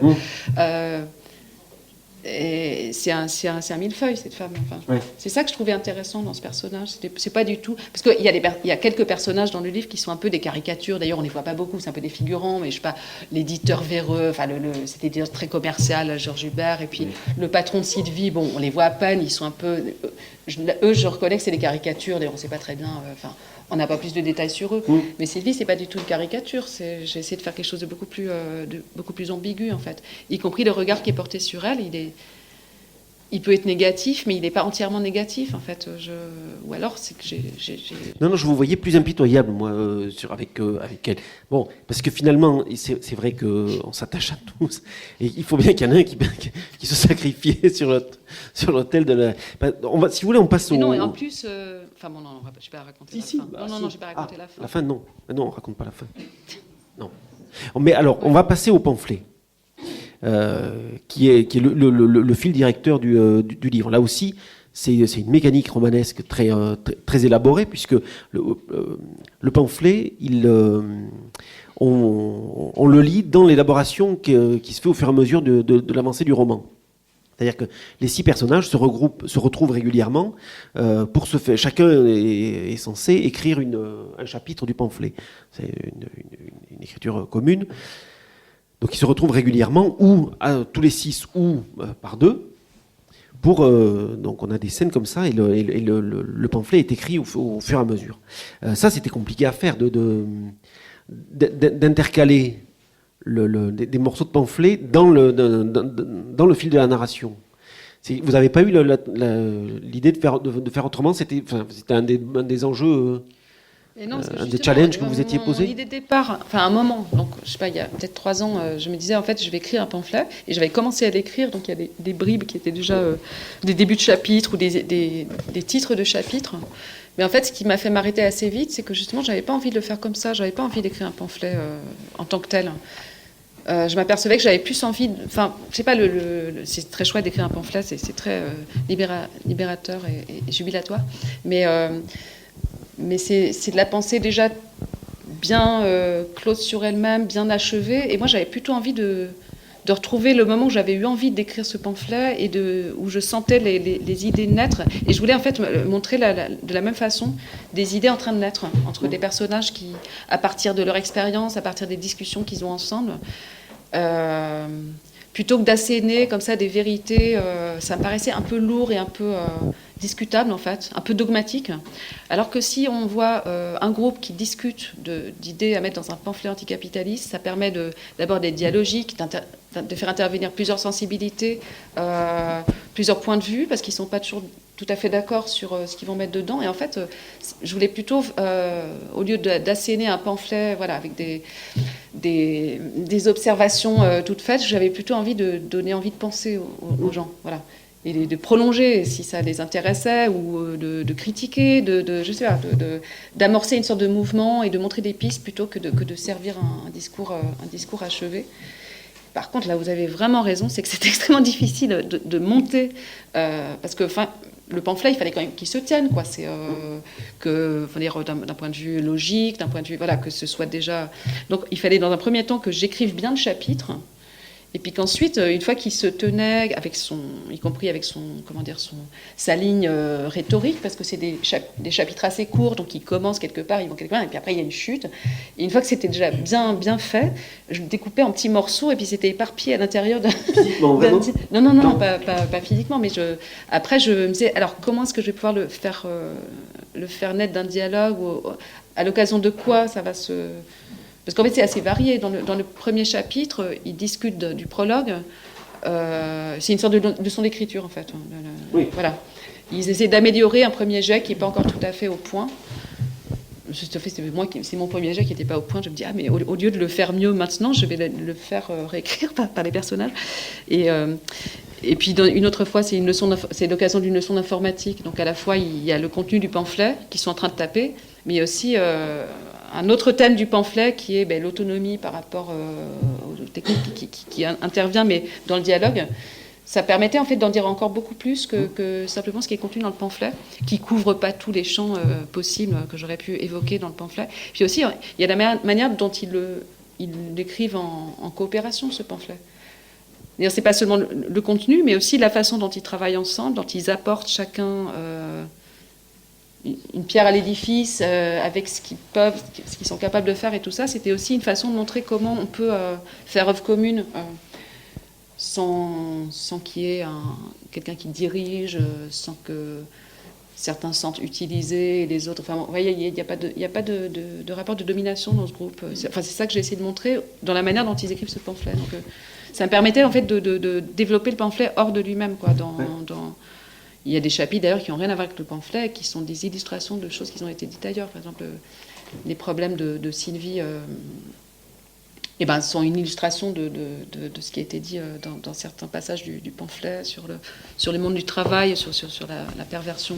Et c'est un millefeuille, cette femme. Enfin, c'est ça que je trouvais intéressant dans ce personnage. C'est pas du tout... Parce qu'il y a quelques personnages dans le livre qui sont un peu des caricatures. D'ailleurs, on ne les voit pas beaucoup, c'est un peu des figurants. Mais je sais pas, l'éditeur véreux, enfin, c'était très commercial, Georges Hubert. Et puis le patron de Sylvie, bon, on les voit à peine, ils sont un peu... je reconnais que c'est des caricatures. D'ailleurs, on ne sait pas très bien... on n'a pas plus de détails sur eux. Mais Sylvie, c'est pas du tout une caricature. J'ai essayé de faire quelque chose de beaucoup plus ambigu, en fait. Y compris le regard qui est porté sur elle, il peut être négatif, mais il n'est pas entièrement négatif, en fait. Ou alors, c'est que j'ai... Non, je vous voyais plus impitoyable, moi, avec elle. Bon, parce que finalement, c'est vrai qu'on s'attache à tous. Et il faut bien qu'il y en ait un qui se sacrifie sur l'autel de la... si vous voulez, on passe au... Non, et en plus... Enfin, bon, non, je ne vais pas raconter la fin. Non, je ne vais pas raconter la fin. La fin, non. Non, on ne raconte pas la fin. Non. Mais alors, on va passer au pamphlet. Qui est le fil directeur du livre. Là aussi, c'est une mécanique romanesque très élaborée, puisque le pamphlet, on le lit dans l'élaboration qui se fait au fur et à mesure de l'avancée du roman. C'est-à-dire que les 6 personnages se retrouvent régulièrement pour se faire. Chacun est censé écrire un chapitre du pamphlet. C'est une écriture commune. Donc ils se retrouvent régulièrement, ou tous les 6, ou par 2. Donc on a des scènes comme ça, et le pamphlet est écrit au fur et à mesure. Ça, c'était compliqué à faire, d'intercaler des morceaux de pamphlet dans le fil de la narration. Vous n'avez pas eu l'idée de faire autrement? C'était un des enjeux... un des challenges que vous étiez posés? L'idée de départ, enfin un moment, donc je sais pas, il y a peut-être 3 ans, je me disais en fait je vais écrire un pamphlet, et j'avais commencé à l'écrire, donc il y a des bribes qui étaient déjà des débuts de chapitres ou des titres de chapitres. Mais en fait, ce qui m'a fait m'arrêter assez vite, c'est que justement j'avais pas envie de le faire comme ça, j'avais pas envie d'écrire un pamphlet en tant que tel. Je m'apercevais que j'avais plus envie, enfin, je sais pas, c'est très chouette d'écrire un pamphlet, c'est très libérateur et jubilatoire, mais c'est de la pensée déjà bien close sur elle-même, bien achevée. Et moi, j'avais plutôt envie de retrouver le moment où j'avais eu envie d'écrire ce pamphlet et où je sentais les idées naître. Et je voulais en fait montrer de la même façon des idées en train de naître entre des personnages qui, à partir de leur expérience, à partir des discussions qu'ils ont ensemble, plutôt que d'asséner comme ça des vérités, ça me paraissait un peu lourd et un peu... discutable en fait, un peu dogmatique, alors que si on voit un groupe qui discute d'idées à mettre dans un pamphlet anticapitaliste, ça permet d'abord d'être dialogique, de faire intervenir plusieurs sensibilités, plusieurs points de vue, parce qu'ils ne sont pas toujours tout à fait d'accord sur ce qu'ils vont mettre dedans. Et en fait, je voulais plutôt, au lieu d'asséner un pamphlet voilà, avec des observations toutes faites, j'avais plutôt envie de donner envie de penser aux gens. Voilà. Et de prolonger si ça les intéressait, ou de critiquer, je sais pas, d'amorcer une sorte de mouvement et de montrer des pistes plutôt que de servir un discours achevé. Par contre, là, vous avez vraiment raison, c'est que c'est extrêmement difficile de monter, parce que le pamphlet, il fallait quand même qu'il se tienne, quoi. C'est d'un point de vue logique, d'un point de vue, voilà, que ce soit déjà. Donc, il fallait dans un premier temps que j'écrive bien le chapitre. Et puis qu'ensuite, une fois qu'il se tenait, y compris avec sa ligne rhétorique, parce que c'est des chapitres assez courts, donc ils commencent quelque part, ils vont quelque part, et puis après il y a une chute. Et une fois que c'était déjà bien fait, je le découpais en petits morceaux, et puis c'était éparpillé à l'intérieur Physiquement, vraiment ? Non, pas physiquement, mais après je me disais, alors comment est-ce que je vais pouvoir le faire naître d'un dialogue, ou à l'occasion de quoi ça va se... Parce qu'en fait, c'est assez varié. Dans le premier chapitre, ils discutent du prologue. C'est une sorte de leçon d'écriture, en fait. Oui. Voilà. Ils essaient d'améliorer un premier jet qui n'est pas encore tout à fait au point. C'est mon premier jet qui n'était pas au point. Je me dis, mais au lieu de le faire mieux maintenant, je vais le faire réécrire par les personnages. Et puis, une autre fois, c'est l'occasion d'une leçon d'informatique. Donc, à la fois, il y a le contenu du pamphlet qu'ils sont en train de taper, mais aussi un autre thème du pamphlet qui est l'autonomie par rapport aux techniques qui intervient, mais dans le dialogue. Ça permettait en fait d'en dire encore beaucoup plus que simplement ce qui est contenu dans le pamphlet, qui couvre pas tous les champs possibles que j'aurais pu évoquer dans le pamphlet. Puis aussi, il y a la manière dont ils l'écrivent en coopération, ce pamphlet. D'ailleurs, c'est pas seulement le contenu, mais aussi la façon dont ils travaillent ensemble, dont ils apportent chacun une pierre à l'édifice avec ce qu'ils peuvent, ce qu'ils sont capables de faire et tout ça. C'était aussi une façon de montrer comment on peut faire œuvre commune. Sans qu'il y ait quelqu'un qui dirige, sans que certains se sentent utilisés et les autres. Enfin, vous voyez, il n'y a pas de rapport de domination dans ce groupe. C'est ça que j'ai essayé de montrer dans la manière dont ils écrivent ce pamphlet. Donc, ça me permettait en fait de développer le pamphlet hors de lui-même, quoi. Il y a des chapitres d'ailleurs qui n'ont rien à voir avec le pamphlet, qui sont des illustrations de choses qui ont été dites ailleurs. Par exemple, les problèmes de Sylvie. Sont une illustration de ce qui a été dit dans certains passages du pamphlet sur le monde du travail, sur la perversion.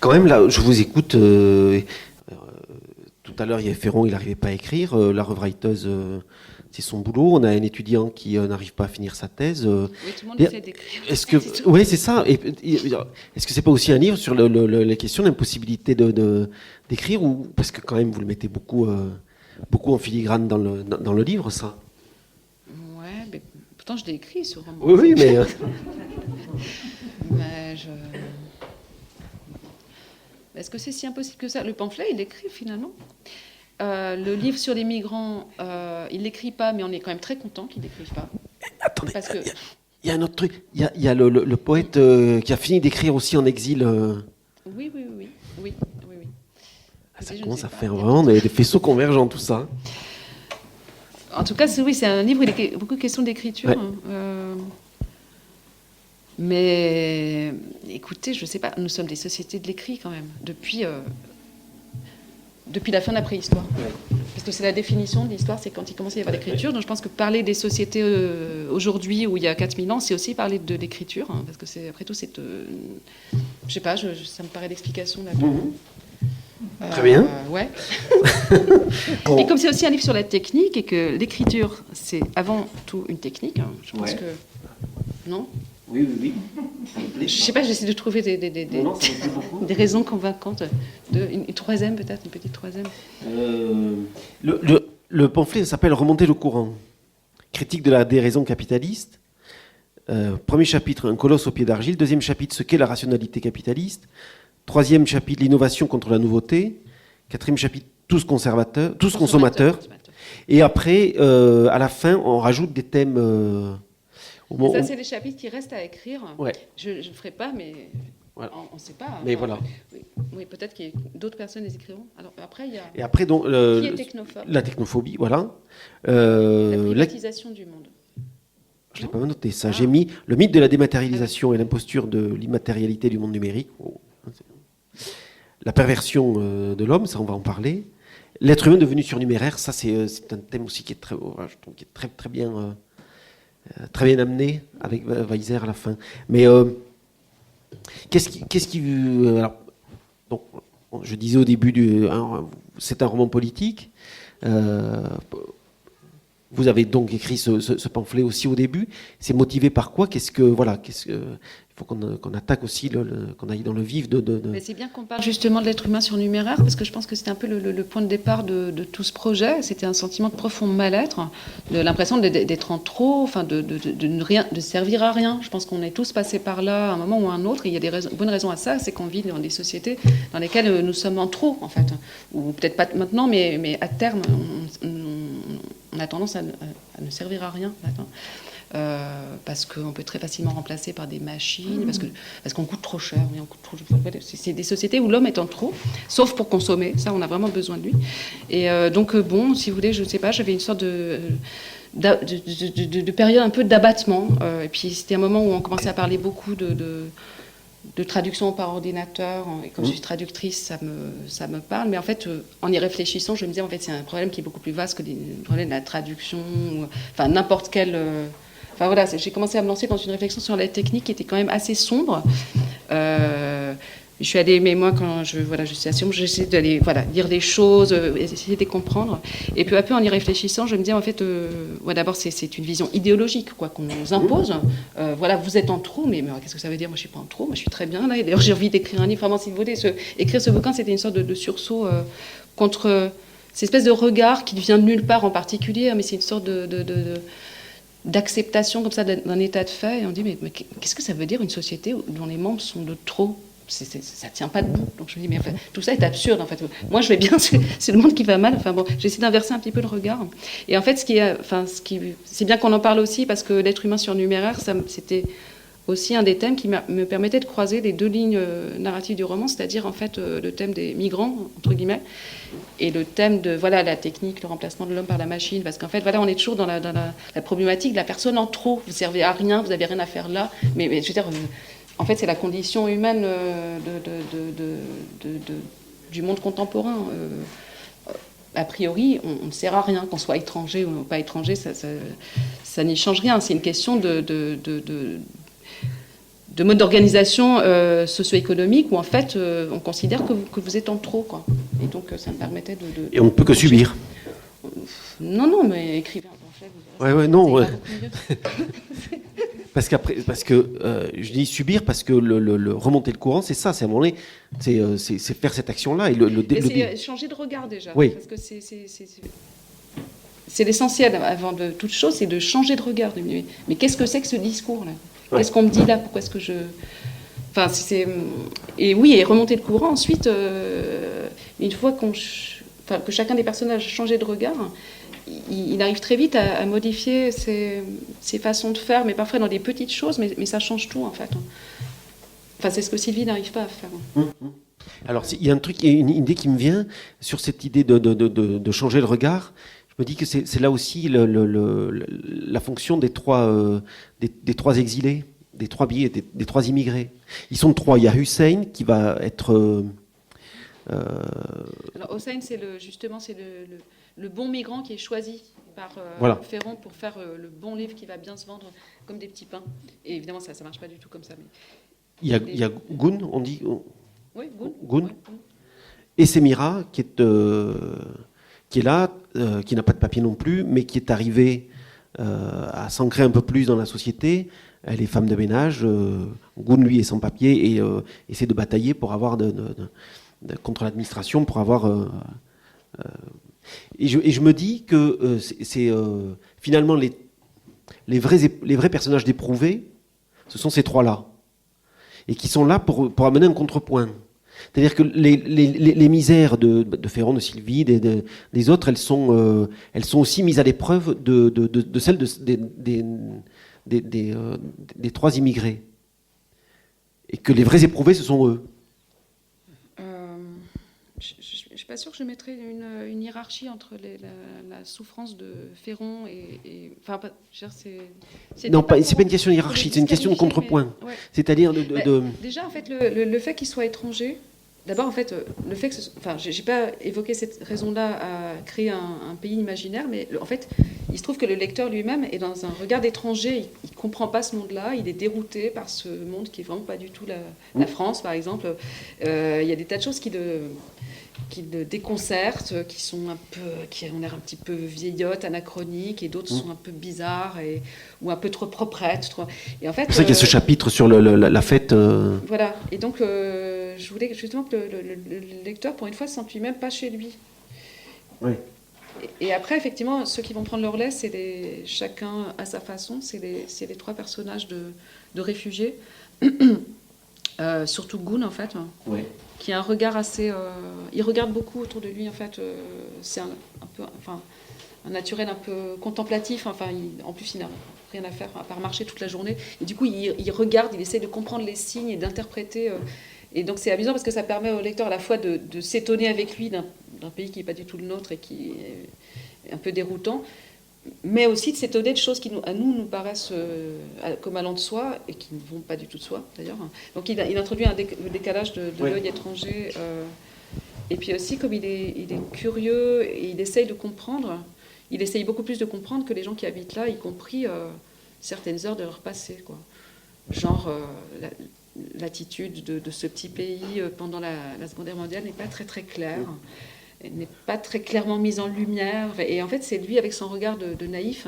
Quand même, là, je vous écoute. Tout à l'heure, il y avait Ferron, il n'arrivait pas à écrire. La rewriteuse, c'est son boulot. On a un étudiant qui n'arrive pas à finir sa thèse. Oui, tout le monde essaie d'écrire. Oui, c'est ça. Est-ce que c'est pas aussi un livre sur les questions d'impossibilité d'écrire, ou parce que quand même vous le mettez beaucoup en filigrane dans le livre, ça. Ouais, mais pourtant je l'ai écrit ce roman. Oui, mais. Est-ce que c'est si impossible que ça? Le pamphlet, il l'écrit finalement. Le livre sur les migrants, il l'écrit pas, mais on est quand même très content qu'il l'écrive pas. Attendez, il y a un autre truc. Il y a le poète qui a fini d'écrire aussi en exil. Oui. Ça commence à faire vraiment des faisceaux convergents, tout ça. En tout cas, c'est un livre où il y a beaucoup de questions d'écriture. Ouais. Mais écoutez, je sais pas, nous sommes des sociétés de l'écrit quand même, depuis la fin de la préhistoire. Ouais. Parce que c'est la définition de l'histoire, c'est quand il commence à y avoir l'écriture. Donc je pense que parler des sociétés aujourd'hui, où il y a 4000 ans, c'est aussi parler de l'écriture. Hein, parce que après tout, c'est... je sais pas, ça me paraît l'explication là-dedans. Très bien. Ouais. Et comme c'est aussi un livre sur la technique et que l'écriture, c'est avant tout une technique, hein, je pense que... Non ? Oui. Je sais pas, j'essaie de trouver des raisons convaincantes. Une troisième, peut-être, une petite troisième. Le pamphlet s'appelle « Remonter le courant ». Critique de la déraison capitaliste. Premier chapitre, un colosse au pied d'argile. Deuxième chapitre, ce qu'est la rationalité capitaliste. Troisième chapitre, l'innovation contre la nouveauté. Quatrième chapitre, tous consommateurs. Et après, à la fin, on rajoute des thèmes... ça, c'est les chapitres qui restent à écrire. Ouais. Je ne le ferai pas, mais voilà. On ne sait pas. Mais voilà. Oui, peut-être que d'autres personnes les écriront. Alors, après, il y a... Et après, donc, qui est technophobe ? La technophobie, voilà. La privatisation du monde. Je ne l'ai pas noté, ça. J'ai mis le mythe de la dématérialisation et l'imposture de l'immatérialité du monde numérique. La perversion de l'homme, ça, on va en parler. L'être humain devenu surnuméraire, ça, c'est un thème aussi qui est très, je trouve, qui est très, très bien... très bien amené avec Weiser à la fin. Mais qu'est-ce qui alors, donc, je disais au début c'est un roman politique. Vous avez donc écrit ce pamphlet aussi au début. C'est motivé par quoi ? Il faut qu'on attaque aussi, qu'on aille dans le vif Mais c'est bien qu'on parle justement de l'être humain surnuméraire, parce que je pense que c'était un peu le point de départ de tout ce projet. C'était un sentiment de profond mal-être, de l'impression d'être en trop, enfin de servir à rien. Je pense qu'on est tous passés par là à un moment ou à un autre, et il y a des bonnes raisons à ça, c'est qu'on vit dans des sociétés dans lesquelles nous sommes en trop, en fait. Ou peut-être pas maintenant, mais à terme, on a tendance à ne servir à rien, maintenant. Parce qu'on peut très facilement remplacer par des machines, parce qu'on coûte trop cher. C'est des sociétés où l'homme est en trop, sauf pour consommer. Ça, on a vraiment besoin de lui. Et donc, si vous voulez, je ne sais pas, j'avais une sorte de période un peu d'abattement. Et puis, c'était un moment où on commençait à parler beaucoup de traduction par ordinateur. Et comme je suis traductrice, ça me parle. Mais en fait, en y réfléchissant, je me disais, en fait, c'est un problème qui est beaucoup plus vaste que le problème de la traduction, enfin, n'importe quel... Enfin voilà, j'ai commencé à me lancer dans une réflexion sur la technique qui était quand même assez sombre. Je suis allée, mais moi, quand je suis à Sion, j'essaie d'aller lire des choses, essayer de les comprendre. Et peu à peu, en y réfléchissant, je me dis, en fait, d'abord, c'est une vision idéologique qu'on nous impose. Vous êtes en trop, mais qu'est-ce que ça veut dire? Moi, je suis pas en trop, moi, je suis très bien là. Et d'ailleurs, j'ai envie d'écrire un livre. Vraiment, si vous voulez, écrire ce bouquin, c'était une sorte de sursaut contre cette espèce de regard qui vient de nulle part en particulier, mais c'est une sorte d'acceptation comme ça d'un état de fait. Et on dit, mais qu'est-ce que ça veut dire une société dont les membres sont de trop? Ça tient pas debout. Donc je me dis, mais enfin, tout ça est absurde en fait. Moi je vais bien, c'est le monde qui va mal. Enfin bon, j'essaie d'inverser un petit peu le regard. Et en fait, c'est bien qu'on en parle aussi parce que l'être humain surnuméraire, c'était aussi un des thèmes qui me permettait de croiser les deux lignes narratives du roman, c'est-à-dire en fait le thème des migrants entre guillemets et le thème de la technique, le remplacement de l'homme par la machine, parce qu'en fait on est toujours dans la problématique de la personne en trop. Vous servez à rien, vous n'avez rien à faire là, mais je veux dire, en fait c'est la condition humaine du monde contemporain. A priori, on ne sert à rien, qu'on soit étranger ou pas étranger, ça n'y change rien. C'est une question de mode d'organisation socio-économique où en fait on considère que vous êtes en trop, quoi. Et donc ça me permettait de Et on ne peut que subir. Non, mais écrivez un pamphlet. Ouais, non. Ouais. parce que je dis subir parce que le remonter le courant, c'est ça, c'est à un moment donné, c'est faire cette action-là et c'est changer de regard déjà. Oui. Parce que c'est l'essentiel avant de toute chose, c'est de changer de regard. Mais qu'est-ce que c'est que ce discours-là? Qu'est-ce qu'on me dit là? Pourquoi est-ce que je... Enfin, et oui, et remonter le courant, ensuite, une fois que chacun des personnages a changé de regard, il arrive très vite à modifier ses façons de faire, mais parfois dans des petites choses, mais ça change tout, en fait. Enfin, c'est ce que Sylvie n'arrive pas à faire. Alors, il y a une idée qui me vient sur cette idée de changer le regard. Je me dis que c'est là aussi la fonction des trois exilés, des trois billets, des trois immigrés. Ils sont trois. Il y a Hussein qui va être... Alors Hussein, c'est le bon migrant qui est choisi par Ferron pour faire le bon livre qui va bien se vendre comme des petits pains. Et évidemment, ça ne marche pas du tout comme ça. Mais... Il y a Goun, on dit... Oui, Goun. Et Semira qui est là, qui n'a pas de papier non plus, mais qui est arrivée à s'ancrer un peu plus dans la société. Elle est femme de ménage. Goun, lui, est sans papier et essaie de batailler pour avoir contre l'administration, pour avoir... Et je me dis que c'est finalement les vrais personnages d'éprouvés, ce sont ces trois-là. Et qui sont là pour amener un contrepoint. C'est-à-dire que les misères de Ferron, de Sylvie, des autres, elles sont aussi mises à l'épreuve de celles des trois immigrés. Et que les vrais éprouvés, ce sont eux. Je ne suis pas sûre que je mettrais une hiérarchie entre la souffrance de Ferron et enfin, non, c'est pas une question de hiérarchie, c'est une question de contrepoint. Ouais. C'est-à-dire Déjà, en fait, le fait qu'il soit étranger, d'abord, en fait, le fait que... j'ai pas évoqué cette raison-là à créer un pays imaginaire, mais en fait, il se trouve que le lecteur lui-même est dans un regard d'étranger, il ne comprend pas ce monde-là, il est dérouté par ce monde qui n'est vraiment pas du tout la France, par exemple. Il y a des tas de choses qui le déconcertent, qui ont l'air un petit peu vieillottes, anachroniques, et d'autres sont un peu bizarres ou un peu trop proprettes. Et en fait, c'est pour ça qu'il y a ce chapitre sur la fête. Voilà. Et donc, je voulais justement que le lecteur, pour une fois, ne sente lui-même pas chez lui. Oui. Et après, effectivement, ceux qui vont prendre leur lait, chacun à sa façon, c'est les trois personnages de réfugiés. Surtout Goun, en fait. Oui. Qui a un regard assez... il regarde beaucoup autour de lui, en fait. C'est un peu... Enfin, un naturel un peu contemplatif. Enfin, en plus, il n'a rien à faire à part marcher toute la journée. Et du coup, il regarde, il essaie de comprendre les signes et d'interpréter. Et donc, c'est amusant parce que ça permet au lecteur à la fois de s'étonner avec lui d'un pays qui n'est pas du tout le nôtre et qui est un peu déroutant, mais aussi de s'étonner de choses qui, à nous paraissent comme allant de soi et qui ne vont pas du tout de soi, d'ailleurs. Donc, il introduit le décalage de l'œil étranger. Et puis aussi, comme il est curieux et il essaye de comprendre, il essaye beaucoup plus de comprendre que les gens qui habitent là, y compris certaines heures de leur passé, quoi. Genre, l'attitude de ce petit pays pendant la Seconde Guerre mondiale n'est pas très très claire. Elle n'est pas très clairement mise en lumière. Et en fait, c'est lui, avec son regard de naïf,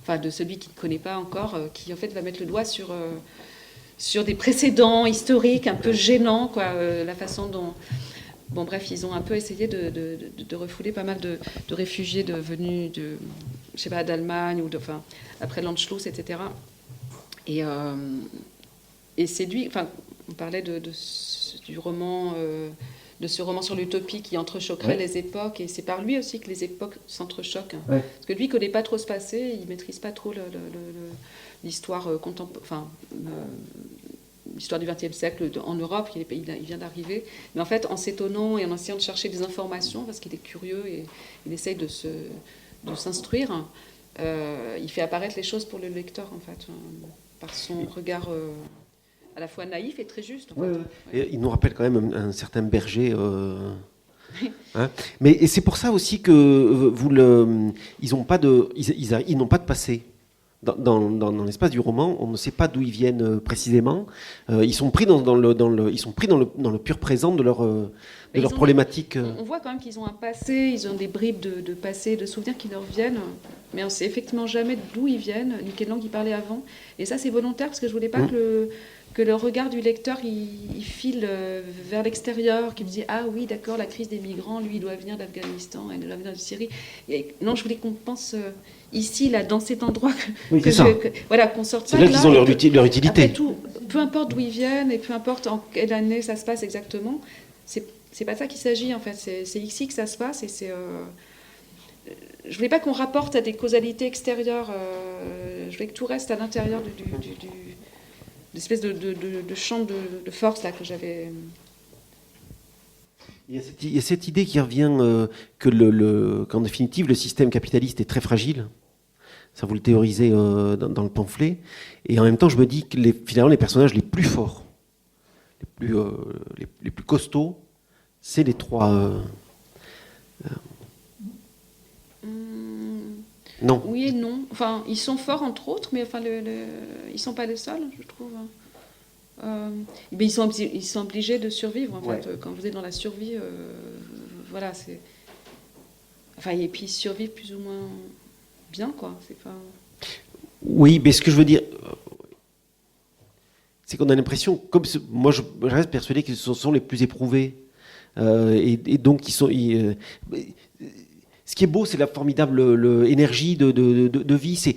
enfin de celui qui ne connaît pas encore, qui en fait va mettre le doigt sur des précédents historiques un peu gênants, quoi, la façon dont... Bon, bref, ils ont un peu essayé de refouler pas mal de réfugiés venus de, je sais pas, d'Allemagne ou enfin, après l'Anschluss, etc. Et c'est lui, enfin, on parlait du roman, de ce roman sur l'utopie qui entrechoquerait les époques, et c'est par lui aussi que les époques s'entrechoquent. Ouais. Parce que lui, il ne connaît pas trop ce passé, il ne maîtrise pas trop l'histoire contemporaine, enfin, l'histoire du XXe siècle en Europe, il vient d'arriver. Mais en fait, en s'étonnant et en essayant de chercher des informations, parce qu'il est curieux et il essaye de s'instruire, il fait apparaître les choses pour le lecteur, en fait, par son regard à la fois naïf et très juste. En fait. Et il nous rappelle quand même un certain Berger. Hein, mais c'est pour ça aussi que ils n'ont pas de passé. Dans l'espace du roman, on ne sait pas d'où ils viennent précisément. Ils sont pris dans le pur présent de leur problématique. On voit quand même qu'ils ont un passé, ils ont des bribes de passé, de souvenirs qui leur viennent, mais on ne sait effectivement jamais d'où ils viennent, ni quelle langue ils parlaient avant. Et ça, c'est volontaire parce que je ne voulais pas que le regard du lecteur il file vers l'extérieur, qu'il me dit ah oui d'accord, la crise des migrants, lui il doit venir d'Afghanistan, il doit venir de Syrie. Et non, je voulais qu'on pense ici là dans cet endroit voilà, qu'on sorte c'est là qu'ils ont leur utilité. Après tout, peu importe d'où ils viennent et peu importe en quelle année ça se passe exactement, c'est pas de ça qu'il s'agit en fait, c'est ici que ça se passe et c'est je voulais pas qu'on rapporte à des causalités extérieures, je voulais que tout reste à l'intérieur l'espèce de champ de force là que j'avais. Il y a cette idée qui revient qu'en définitive le système capitaliste est très fragile. Ça vous le théorisez dans le pamphlet. Et en même temps, je me dis que finalement les personnages les plus forts, les plus costauds, c'est les trois. Non. Oui et non. Enfin, ils sont forts entre autres, mais enfin, ils sont pas les seuls, je trouve. Ils sont obligés de survivre en fait. Quand vous êtes dans la survie, voilà, c'est. Enfin, et puis ils survivent plus ou moins bien, quoi. C'est pas. Oui, mais ce que je veux dire, c'est qu'on a l'impression, moi je reste persuadé qu'ils sont les plus éprouvés, et donc ils sont. Ce qui est beau, c'est la formidable énergie de vie.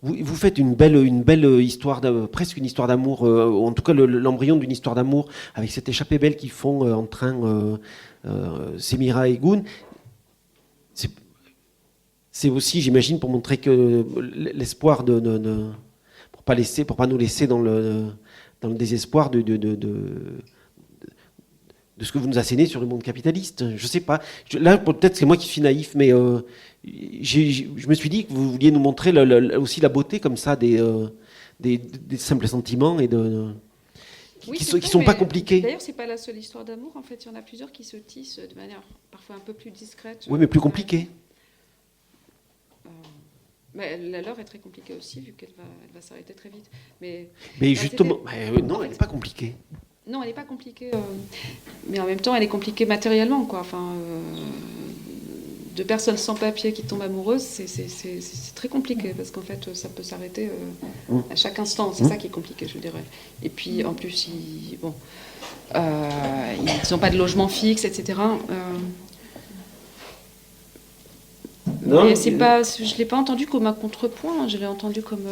Vous faites une belle histoire, presque une histoire d'amour, en tout cas l'embryon d'une histoire d'amour, avec cette échappée belle qu'ils font en train, Semira et Goun. C'est aussi, j'imagine, pour montrer que l'espoir pour pas nous laisser dans le désespoir de ce que vous nous assénez sur le monde capitaliste. Je sais pas. Là, peut-être c'est moi qui suis naïf, mais je me suis dit que vous vouliez nous montrer aussi la beauté comme ça des simples sentiments et qui sont pas compliqués. D'ailleurs, c'est pas la seule histoire d'amour. En fait, il y en a plusieurs qui se tissent de manière parfois un peu plus discrète. Oui, mais plus compliquée. La leur est très compliquée aussi, vu qu'elle va s'arrêter très vite. Mais justement, non, elle n'est pas compliquée. Non, elle n'est pas compliquée, mais en même temps, elle est compliquée matériellement, quoi. Enfin, deux personnes sans papier qui tombent amoureuses, c'est très compliqué, parce qu'en fait, ça peut s'arrêter à chaque instant. C'est ça qui est compliqué, je dirais. Et puis, en plus, ils n'ont pas de logement fixe, etc. Non, mais je ne l'ai pas entendu comme un contrepoint, je l'ai entendu comme...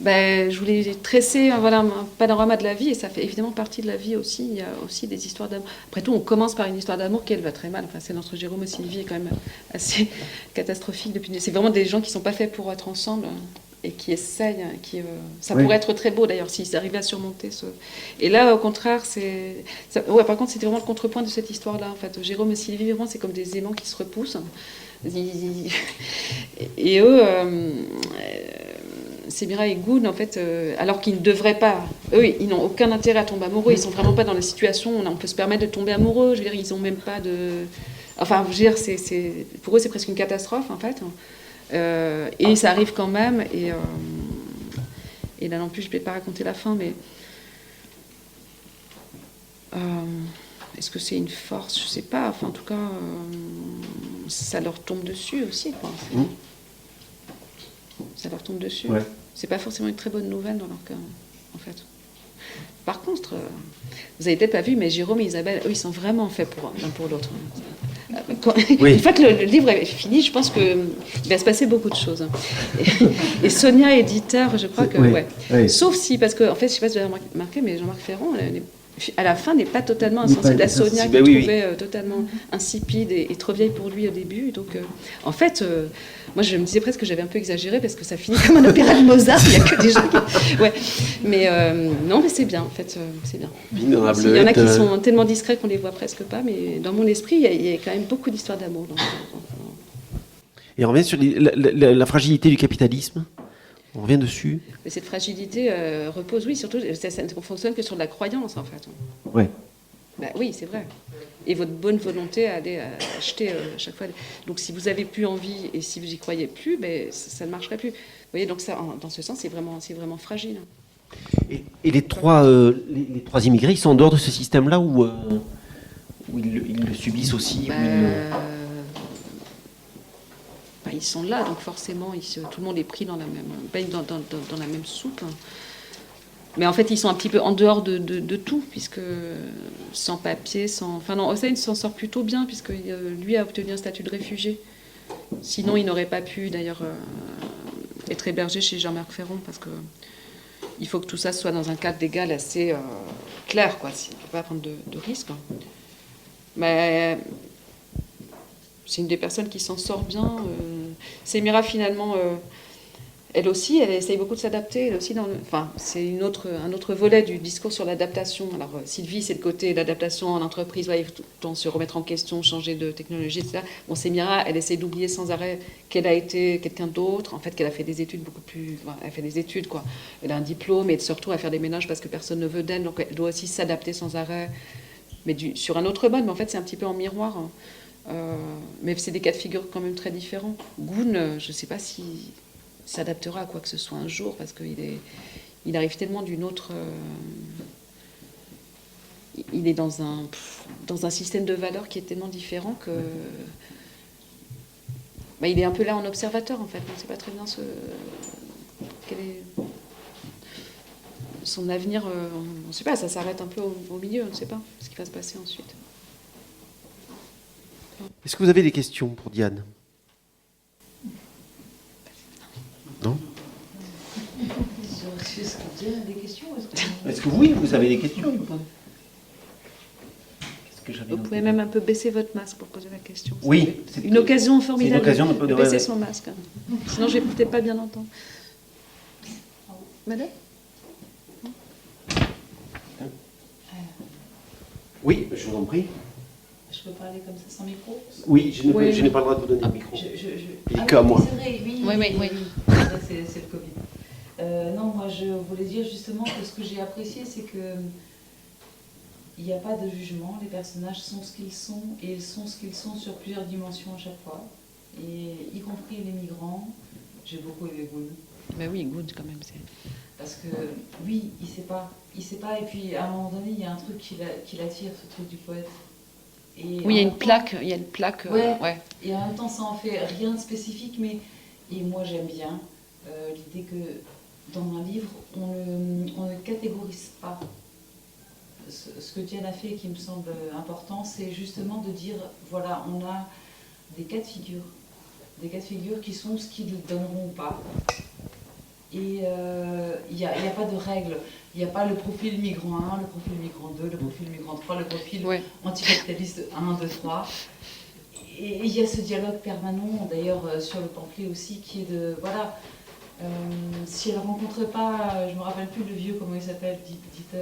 je voulais tresser un panorama de la vie, et ça fait évidemment partie de la vie aussi. Il y a aussi des histoires d'amour. Après tout, on commence par une histoire d'amour qui, elle, va très mal. Enfin, c'est entre Jérôme et Sylvie est quand même assez catastrophique. C'est vraiment des gens qui ne sont pas faits pour être ensemble et qui essayent. Ça pourrait être très beau, d'ailleurs, s'ils arrivaient à surmonter ce... Et là, au contraire, par contre, c'était vraiment le contrepoint de cette histoire-là. En fait, Jérôme et Sylvie, vraiment, c'est comme des aimants qui se repoussent. Et eux... Semira et Goun, en fait, alors qu'ils ne devraient pas, eux, ils n'ont aucun intérêt à tomber amoureux, ils sont vraiment pas dans la situation où on peut se permettre de tomber amoureux, je veux dire, ils n'ont même pas de... Enfin, je veux dire, pour eux, c'est presque une catastrophe, en fait. Et ça arrive quand même, et Et là non plus, je ne vais pas raconter la fin, mais est-ce que c'est une force? Je ne sais pas. Enfin, en tout cas, ça leur tombe dessus aussi, quoi. Ça leur tombe dessus. Ouais. C'est pas forcément une très bonne nouvelle dans leur cas, en fait. Par contre, vous avez peut-être pas vu, mais Jérôme et Isabelle, eux, ils sont vraiment faits pour l'un pour l'autre. Oui. Une fois que le livre est fini, je pense qu'il va se passer beaucoup de choses. Et Sonia, éditeur, je crois que... Oui. Ouais. Oui. Sauf si, parce que, en fait, je ne sais pas si vous avez remarqué, mais Jean-Marc Ferrand, à la fin, n'est pas totalement insensible à Sonia, qu'il trouvait totalement insipide et trop vieille pour lui au début. Donc, en fait, moi, je me disais presque que j'avais un peu exagéré, parce que ça finit comme un opéra de Mozart, il n'y a que des gens qui... Ouais. Mais non, mais c'est bien, en fait, c'est bien. Il y en a qui sont tellement discrets qu'on ne les voit presque pas, mais dans mon esprit, il y a quand même beaucoup d'histoires d'amour. Et on revient sur la fragilité du capitalisme. On revient dessus. Mais cette fragilité repose, oui, surtout, ça ne fonctionne que sur de la croyance, en fait. Ouais. Bah, oui, c'est vrai. Et votre bonne volonté à aller acheter chaque fois. Donc, si vous n'avez plus envie et si vous n'y croyez plus, ben, ça ne marcherait plus. Vous voyez, donc ça, dans ce sens, c'est vraiment fragile. Et les trois immigrés, ils sont en dehors de ce système-là où ils le subissent aussi ils sont là, donc forcément, tout le monde est pris dans la même, dans la même soupe. Mais en fait, ils sont un petit peu en dehors de tout, puisque sans papier, Enfin non, Hossein s'en sort plutôt bien, puisque lui a obtenu un statut de réfugié. Sinon, il n'aurait pas pu, d'ailleurs, être hébergé chez Jean-Marc Ferrand, parce que il faut que tout ça soit dans un cadre légal assez clair, quoi. Il ne faut pas prendre de risques. Mais c'est une des personnes qui s'en sort bien. Semira, finalement, elle aussi, elle essaye beaucoup de s'adapter. Elle aussi c'est un autre volet du discours sur l'adaptation. Alors, Sylvie, c'est le côté d'adaptation en entreprise, il faut tout le temps se remettre en question, changer de technologie, etc. Bon, Semira, elle essaye d'oublier sans arrêt qu'elle a été quelqu'un d'autre, en fait, qu'elle a fait des études beaucoup plus... elle fait des études, quoi. Elle a un diplôme, et surtout à faire des ménages parce que personne ne veut d'elle, donc elle doit aussi s'adapter sans arrêt, mais sur un autre mode, mais en fait, c'est un petit peu en miroir. Mais c'est des cas de figure quand même très différents. Goun, je ne sais pas s'il s'adaptera à quoi que ce soit un jour, parce qu'il arrive tellement d'une autre... il est dans un système de valeurs qui est tellement différent que... il est un peu là en observateur, en fait. On ne sait pas très bien quel est son avenir. On ne sait pas, ça s'arrête un peu au milieu, on ne sait pas ce qui va se passer ensuite. Est-ce que vous avez des questions pour Diane? Non? Est-ce que vous avez des questions? Vous pouvez même un peu baisser votre masque pour poser la question. Oui. C'est une occasion formidable de baisser ouais. son masque. Sinon, je ne vais peut-être pas bien entendre. Madame? Oui, je vous en prie. Je peux parler comme ça sans micro? Oui, je n'ai pas le droit de vous donner le micro. Il n'est qu'à moi. C'est vrai, oui. C'est le Covid. Non, moi je voulais dire justement que ce que j'ai apprécié, c'est que il n'y a pas de jugement. Les personnages sont ce qu'ils sont et ils sont ce qu'ils sont sur plusieurs dimensions à chaque fois. Et y compris les migrants. J'ai beaucoup aimé Goun. Ben oui, Goun quand même. Parce que oui, il sait pas. Et puis à un moment donné, il y a un truc qui l'attire, ce truc du poète. Et oui, il y a une plaque. Ouais. Et en même temps, ça en fait rien de spécifique, et moi j'aime bien l'idée que dans un livre, on ne catégorise pas. Ce que Diane a fait, qui me semble important, c'est justement de dire, voilà, on a des cas de figure qui sont ce qu'ils donneront ou pas. Et il n'y a pas de règles. Il n'y a pas le profil migrant 1, le profil migrant 2, le profil migrant 3, le profil anticapitaliste 1, 2, 3. Et il y a ce dialogue permanent, d'ailleurs sur le pamphlet aussi, qui est de, voilà, si elle ne rencontre pas, je ne me rappelle plus le vieux, comment il s'appelle,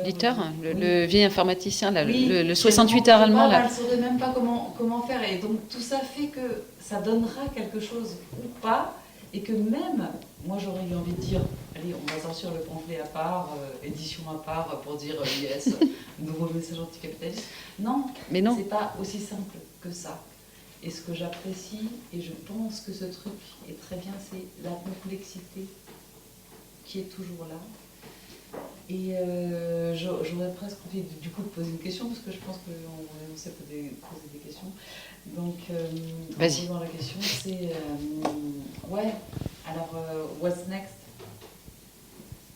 Dieter, le vieil informaticien, là, oui, le 68 heures allemand. Elle ne saurait même pas comment faire. Et donc tout ça fait que ça donnera quelque chose ou pas. Et que même, moi j'aurais eu envie de dire, allez, on va sortir le pamphlet à part, édition à part, pour dire yes, nouveau message anticapitaliste. Non, mais non, c'est pas aussi simple que ça. Et ce que j'apprécie, et je pense que ce truc est très bien, c'est la complexité qui est toujours là. Et j'aurais presque envie du coup de poser une question, parce que je pense qu'on sait poser des questions. Donc, en posant la question, c'est what's next?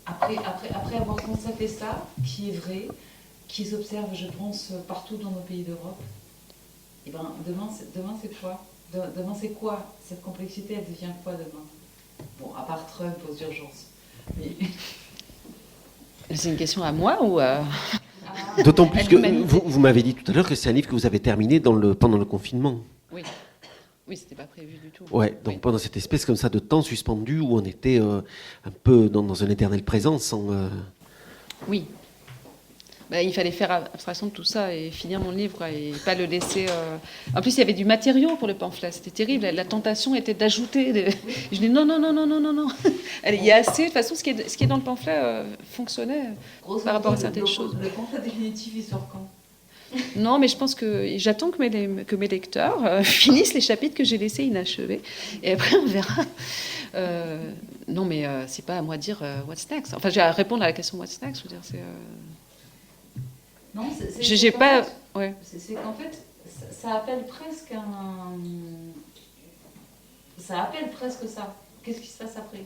Après avoir constaté ça, qui est vrai, qui s'observe, je pense, partout dans nos pays d'Europe, et ben demain c'est quoi? Demain c'est quoi? Cette complexité, elle devient quoi demain? Bon, à part Trump aux urgences. Mais... C'est une question à moi ou à... D'autant plus que vous m'avez dit tout à l'heure que c'est un livre que vous avez terminé pendant le confinement. Oui, c'était pas prévu du tout. Ouais, donc pendant cette espèce comme ça de temps suspendu où on était un peu dans un éternel présent sans... Oui. Il fallait faire abstraction de tout ça et finir mon livre, quoi, et pas le laisser... En plus, il y avait du matériau pour le pamphlet, c'était terrible. La tentation était d'ajouter... Je dis non. Il y a assez... De toute façon, ce qui est dans le pamphlet fonctionnait par rapport à certaines choses. Le pamphlet définitif, il sort quand? Non, mais je pense que j'attends que mes lecteurs finissent les chapitres que j'ai laissés inachevés. Et après, on verra. Non, mais c'est pas à moi de dire what's next. Enfin, j'ai à répondre à la question what's next. Je veux dire, c'est... Non, j'ai pas... Ouais. C'est qu'en fait, ça appelle presque Ça appelle presque ça. Qu'est-ce qui se passe après?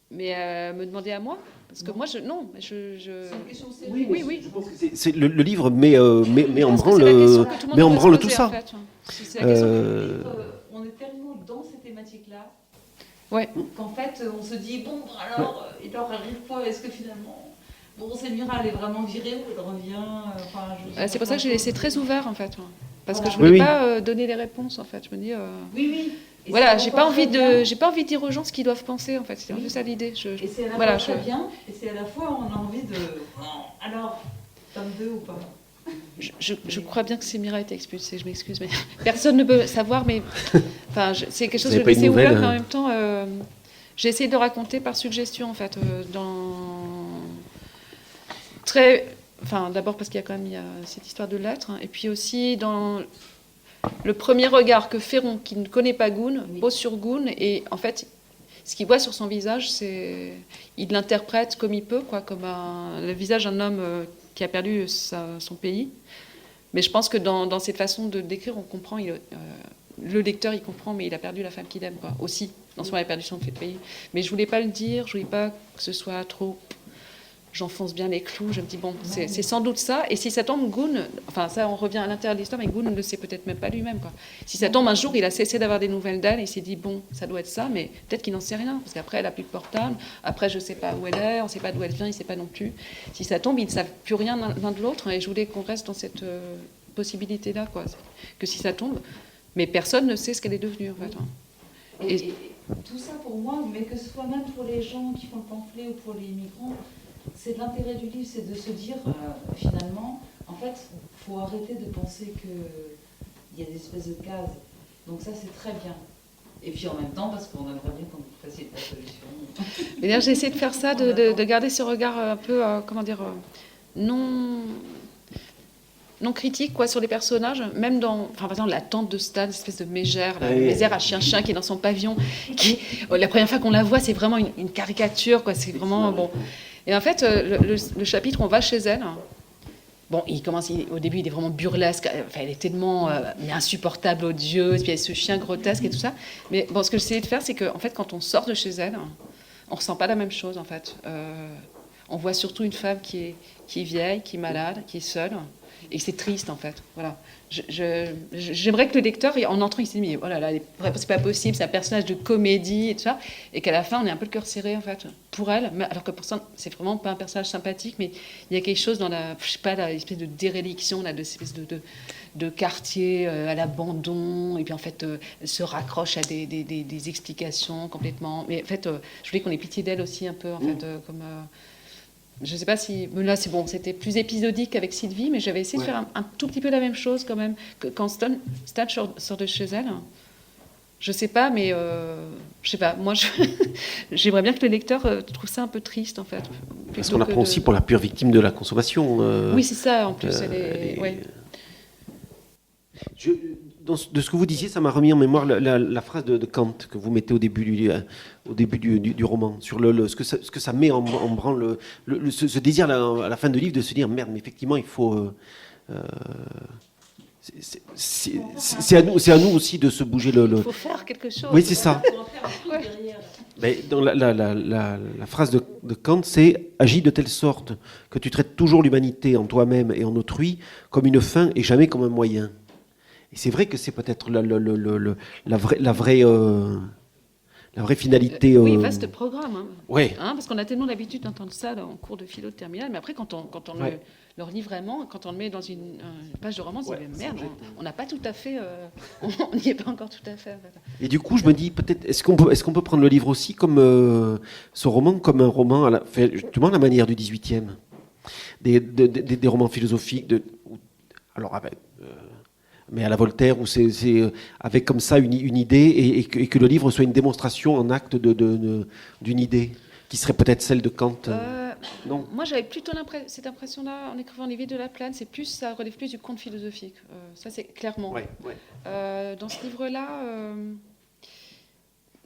Mais me demander à moi? Parce que moi, je... Non, je... C'est une question sérieuse. Oui. Je pense que c'est le livre met en branle tout ça. En fait. C'est la question que le livre, on est tellement dans ces thématiques-là qu'en fait, on se dit, bon, alors, il leur arrive quoi? Est-ce que finalement... Bon, Semira, elle est vraiment virée ou elle revient c'est pour ça que j'ai laissé très ouvert, en fait. Parce que je Oui, voulais pas donner les réponses, en fait. Je me dis... Oui. Et voilà, j'ai pas envie de dire aux gens ce qu'ils doivent penser, en fait. C'est un peu ça l'idée. Et c'est à la fois très bien, et c'est à la fois on a envie de... Alors, tome 2 ou pas? Je crois bien que Semira a été expulsée, je m'excuse, mais personne ne peut savoir, mais... Enfin, c'est quelque chose que je laissais ouvert, mais en même temps, j'ai essayé de le raconter par suggestion, en fait, Enfin, d'abord parce qu'il y a quand même cette histoire de lettres, et puis aussi dans le premier regard que Ferron, qui ne connaît pas Goun, pose sur Goun, et en fait, ce qu'il voit sur son visage, il l'interprète comme il peut, quoi, comme le visage d'un homme qui a perdu son pays. Mais je pense que dans cette façon de décrire, on comprend, le lecteur, il comprend, mais il a perdu la femme qu'il aime, quoi, aussi. Non seulement il a perdu son pays. Mais je voulais pas le dire, je voulais pas que ce soit trop... J'enfonce bien les clous, je me dis, bon, c'est sans doute ça. Et si ça tombe, Goun, enfin ça, on revient à l'intérieur de l'histoire, mais Goun ne le sait peut-être même pas lui-même, quoi. Si ça tombe un jour, il a cessé d'avoir des nouvelles d'elle, et il s'est dit, bon, ça doit être ça, mais peut-être qu'il n'en sait rien, parce qu'après, elle a plus de portable, après, je sais pas où elle est, on sait pas d'où elle vient, il sait pas non plus. Si ça tombe, ils ne savent plus rien l'un de l'autre, et je voulais qu'on reste dans cette possibilité-là, quoi. Que si ça tombe, mais personne ne sait ce qu'elle est devenue, en fait. Et tout ça pour moi, mais que ce soit même pour les gens qui font le pamphlet ou pour les migrants, c'est de l'intérêt du livre, c'est de se dire, finalement, en fait, il faut arrêter de penser qu'il y a des espèces de cases. Donc ça, c'est très bien. Et puis en même temps, parce qu'on aimerait bien qu'on vous fassiez la solution. Mais d'ailleurs, j'ai essayé de faire ça, de garder ce regard un peu, non critique, quoi, sur les personnages, même par exemple, la tante de Stan, espèce de mégère, la mésère à chien-chien qui est dans son pavillon. La première fois qu'on la voit, c'est vraiment une caricature, quoi, c'est vraiment... bon. Et en fait, le chapitre, on va chez elle. Bon, au début, il est vraiment burlesque. Enfin, elle est tellement insupportable, odieuse. Puis il y a ce chien grotesque et tout ça. Mais bon, ce que j'essayais de faire, c'est qu'en fait, quand on sort de chez elle, on ressent pas la même chose, en fait. On voit surtout une femme qui est vieille, qui est malade, qui est seule. Et c'est triste, en fait. Voilà. J'aimerais que le lecteur, en entrant, il se dise, mais oh là là, c'est pas possible, c'est un personnage de comédie et tout ça, et qu'à la fin, on ait un peu le cœur serré, en fait, pour elle, alors que pour ça, c'est vraiment pas un personnage sympathique, mais il y a quelque chose dans l'espèce de déréliction, là, de cette espèce de quartier à l'abandon, et puis en fait, elle se raccroche à des explications complètement. Mais en fait, je voulais qu'on ait pitié d'elle aussi, un peu, en fait, comme... Je ne sais pas si... Là, c'est bon, c'était plus épisodique avec Sylvie, mais j'avais essayé de faire un tout petit peu la même chose quand même. Quand Stan sort de chez elle, je ne sais pas, mais... je sais pas, moi, j'aimerais bien que le lecteur trouve ça un peu triste, en fait. Parce qu'on apprend aussi pour la pure victime de la consommation. Oui, c'est ça, en plus. Elle est... de ce que vous disiez, ça m'a remis en mémoire la phrase de Kant que vous mettez au début du roman, sur ce que ça met en branle, ce désir à la fin du livre de se dire merde, mais effectivement, il faut. C'est à nous aussi de se bouger Il faut faire quelque chose. Oui, c'est ça. Ouais. Mais dans la phrase de Kant, c'est « Agis de telle sorte que tu traites toujours l'humanité en toi-même et en autrui comme une fin et jamais comme un moyen. » Et c'est vrai que c'est peut-être la vraie finalité. Oui, vaste programme. Hein. Ouais. Hein, parce qu'on a tellement l'habitude d'entendre ça en cours de philo de terminale, mais après, quand on le relit vraiment, quand on le met dans une page de roman, on se dit mais merde, on n'a pas tout à fait, on n'y est pas encore tout à fait. En fait. Et du coup, je me dis peut-être, est-ce qu'on peut prendre le livre aussi comme ce roman comme un roman justement à la manière du 18e, des romans philosophiques mais à la Voltaire, où c'est avec comme ça une idée et que le livre soit une démonstration en acte d'une idée qui serait peut-être celle de Kant. Non. Moi, j'avais plutôt cette impression-là en écrivant Les Vies de la Plaine. Ça relève plus du conte philosophique. Ça, c'est clairement. Ouais. Dans ce livre-là,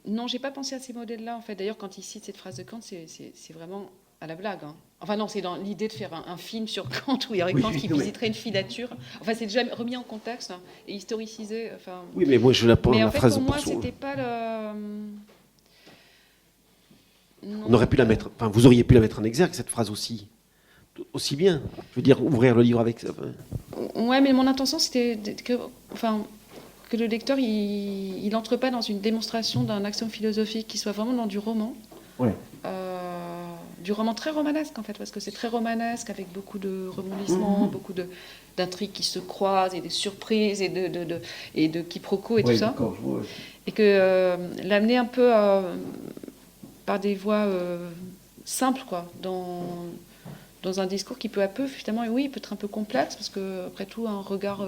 non, j'ai pas pensé à ces modèles-là. En fait, d'ailleurs, quand il cite cette phrase de Kant, c'est vraiment à la blague. Hein. Enfin non, c'est dans l'idée de faire un film sur Kant où il y aurait Kant qui visiterait une filature. Enfin, c'est déjà remis en contexte et historicisé. Enfin, oui, mais moi je la prends mais la en fait, phrase pour moi, pour c'était pas le. Non, on aurait pu la mettre. Enfin, vous auriez pu la mettre en exergue cette phrase aussi bien. Je veux dire, ouvrir le livre avec ça. Ouais, mais mon intention c'était que le lecteur il entre pas dans une démonstration d'un axiome philosophique, qui soit vraiment dans du roman. Ouais. Du roman très romanesque en fait, parce que c'est très romanesque avec beaucoup de rebondissements, beaucoup d'intrigues qui se croisent et des surprises et de quiproquos et tout ça. Ouais. Et que l'amener un peu par des voies simples, quoi, dans un discours qui peu à peu, finalement, oui, peut être un peu complexe, parce que après tout, un regard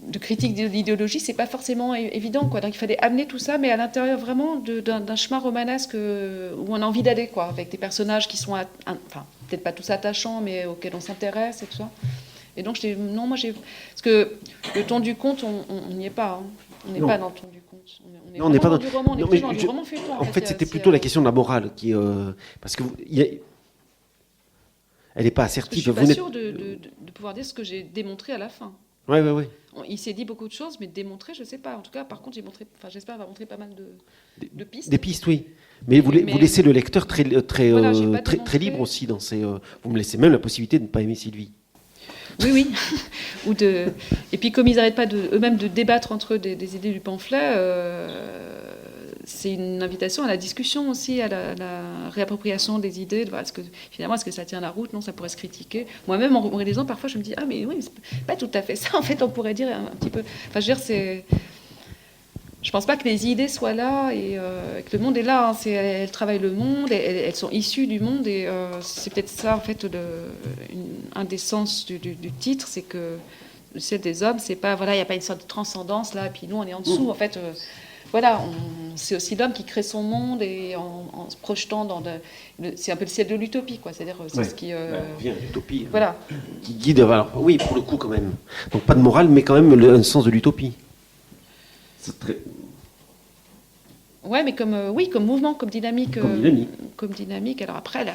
de critique de l'idéologie, c'est pas forcément évident, quoi. Donc il fallait amener tout ça, mais à l'intérieur vraiment d'un chemin romanesque où on a envie d'aller, quoi, avec des personnages qui sont, peut-être pas tous attachants, mais auxquels on s'intéresse et tout ça. Et donc parce que le ton du conte, on n'y est pas. Hein. On n'est pas dans le ton du conte. On n'est pas dans du roman. On est plus dans du roman feuilleton. En fait, c'était plutôt la question de la morale qui, parce que elle n'est pas assertive. Je suis pas sûre de pouvoir dire ce que j'ai démontré à la fin. Ouais. Il s'est dit beaucoup de choses, mais démontrer, je ne sais pas. En tout cas, par contre, j'espère avoir montré pas mal de pistes. Des pistes, oui. Mais vous laissez le lecteur très libre aussi dans ces. Vous me laissez même la possibilité de ne pas aimer Sylvie. Oui. Et puis, comme ils n'arrêtent pas eux-mêmes de débattre entre eux des idées du pamphlet, c'est une invitation à la discussion aussi, à la réappropriation des idées. Est-ce que ça tient la route? Non, ça pourrait se critiquer. Moi-même, en réalisant, parfois, je me dis ah mais oui, mais c'est pas tout à fait ça. En fait, on pourrait dire un petit peu. Enfin, je veux dire, je pense pas que les idées soient là et que le monde est là. Hein. Elles travaillent le monde, elles sont issues du monde et c'est peut-être ça en fait un des sens du titre, c'est que le ciel des hommes, c'est pas il n'y a pas une sorte de transcendance là, et puis nous on est en dessous. En fait, c'est aussi l'homme qui crée son monde et en se projetant c'est un peu le ciel de l'utopie, quoi. C'est-à-dire c'est ce qui vient l'utopie. Voilà. Qui guide. Alors, oui, pour le coup quand même. Donc pas de morale, mais quand même un sens de l'utopie. C'est très... Ouais, mais comme mouvement, comme dynamique. Comme dynamique. Alors après,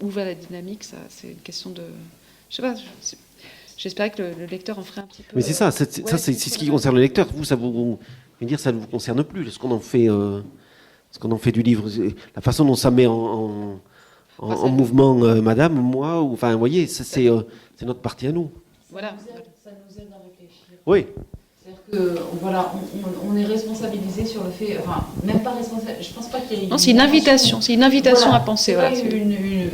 où va la dynamique, ça, c'est une question de... Je sais pas, j'espérais que le lecteur en ferait un petit peu... Mais c'est ça, c'est ce qui concerne le lecteur. Vous, ça ne vous concerne plus, ce qu'on en fait du livre. La façon dont ça met en mouvement madame, moi, vous voyez, c'est notre partie à nous. Voilà. Ça nous aide à réfléchir. Oui. C'est-à-dire que on est responsabilisé sur le fait, même pas responsable. Je pense pas qu'il y ait. Non, c'est une invitation. C'est une invitation à penser.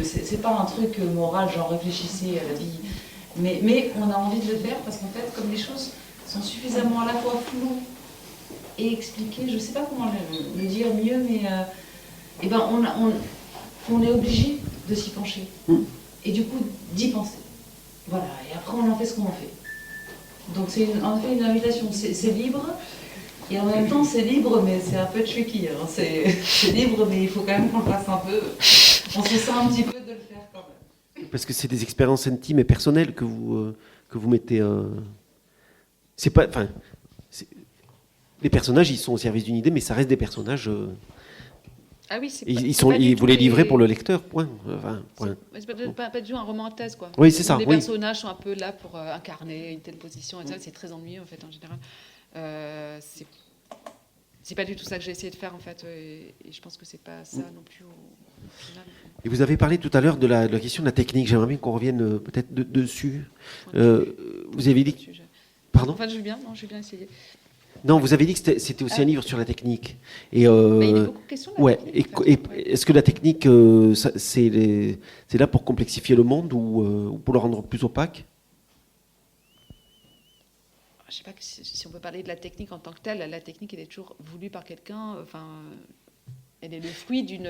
C'est pas un truc moral, genre réfléchissez à la vie, mais on a envie de le faire parce qu'en fait, comme les choses sont suffisamment à la fois floues et expliquées, je sais pas comment le dire mieux, mais on est obligé de s'y pencher et du coup d'y penser. Voilà. Et après, on en fait ce qu'on en fait. Donc c'est en fait une invitation, c'est libre, et en même temps c'est libre, mais c'est un peu tricky. Hein. C'est libre, mais il faut quand même qu'on le fasse un peu. On se sent un petit peu de le faire quand même. Parce que c'est des expériences intimes et personnelles que vous mettez c'est pas, enfin, les personnages, ils sont au service d'une idée, mais ça reste des personnages. Ah oui, c'est Ils voulaient livrer pour le lecteur, point. Enfin, point. C'est pas du tout un roman à thèse, quoi. Oui, c'est ça. Les oui. personnages sont un peu là pour incarner une telle position, et ça, c'est très ennuyeux, en fait, en général. C'est pas du tout ça que j'ai essayé de faire, en fait, et je pense que c'est pas ça non plus au final. Et vous avez parlé tout à l'heure de la question de la technique. J'aimerais bien qu'on revienne peut-être dessus. Vous avez dit. Pardon ? Enfin, je vais bien essayer. Non, vous avez dit que c'était aussi un livre sur la technique. Et, mais il y a beaucoup de questions de la technique. Est-ce que la technique, c'est là pour complexifier le monde ou pour le rendre plus opaque ? Je ne sais pas si on peut parler de la technique en tant que telle. La technique, elle est toujours voulue par quelqu'un. Enfin, elle est le fruit d'une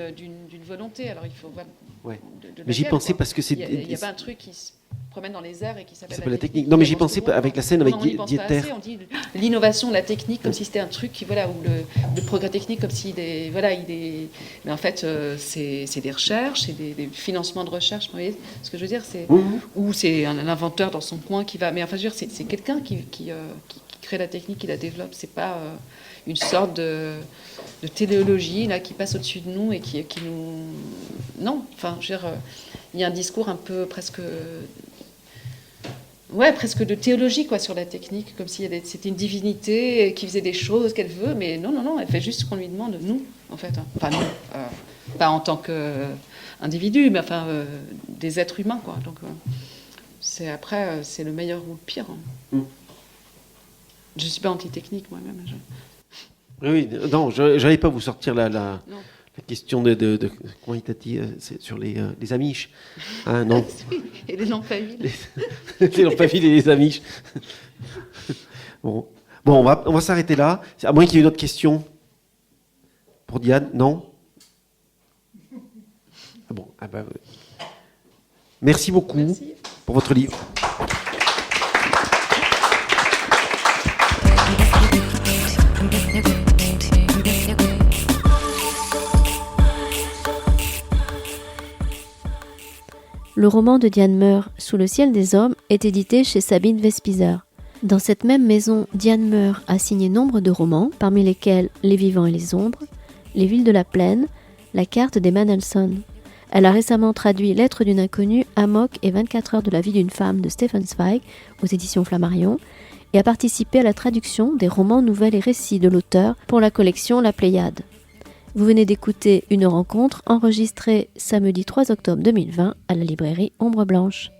volonté. Alors il faut voir. Ouais. Mais j'y pensais parce que c'est. Il n'y a pas un truc qui se promène dans les airs et qui s'appelle la technique. Non, mais j'y pensais avec la scène avec Dieter. On dit l'innovation, la technique, comme si c'était un truc, voilà, ou le progrès technique, comme s'il est, voilà, il est. Mais en fait, c'est des recherches, c'est des financements de recherche. Vous voyez ce que je veux dire, c'est ou c'est un inventeur dans son coin qui va. Mais enfin, je veux dire, c'est quelqu'un qui crée la technique, qui la développe. C'est pas une sorte de téléologie là qui passe au-dessus de nous et qui nous. Non, enfin, je veux dire, il y a un discours un peu presque de théologie, quoi, sur la technique, comme si c'était une divinité qui faisait des choses qu'elle veut, mais non, elle fait juste ce qu'on lui demande, nous, en fait. Enfin, non, pas en tant qu'individu, mais enfin, des êtres humains, quoi. Donc, c'est le meilleur ou le pire. Hein. Je ne suis pas anti-technique, moi-même. Oui, non, je n'allais pas vous sortir la question de comment il t'a dit, c'est sur les Amish. Hein, non. Et les lampavilles. Les lampavilles et les Amish. Bon, on va s'arrêter là. À moins qu'il y ait une autre question pour Diane, non ? Bon, merci beaucoup pour votre livre. Le roman de Diane Meur, Sous le ciel des hommes, est édité chez Sabine Vespizer. Dans cette même maison, Diane Meur a signé nombre de romans, parmi lesquels Les vivants et les ombres, Les villes de la plaine, La carte des Manelson. Elle a récemment traduit Lettres d'une inconnue, Amok et 24 heures de la vie d'une femme de Stefan Zweig aux éditions Flammarion et a participé à la traduction des romans, nouvelles et récits de l'auteur pour la collection La Pléiade. Vous venez d'écouter une rencontre enregistrée samedi 3 octobre 2020 à la librairie Ombre Blanche.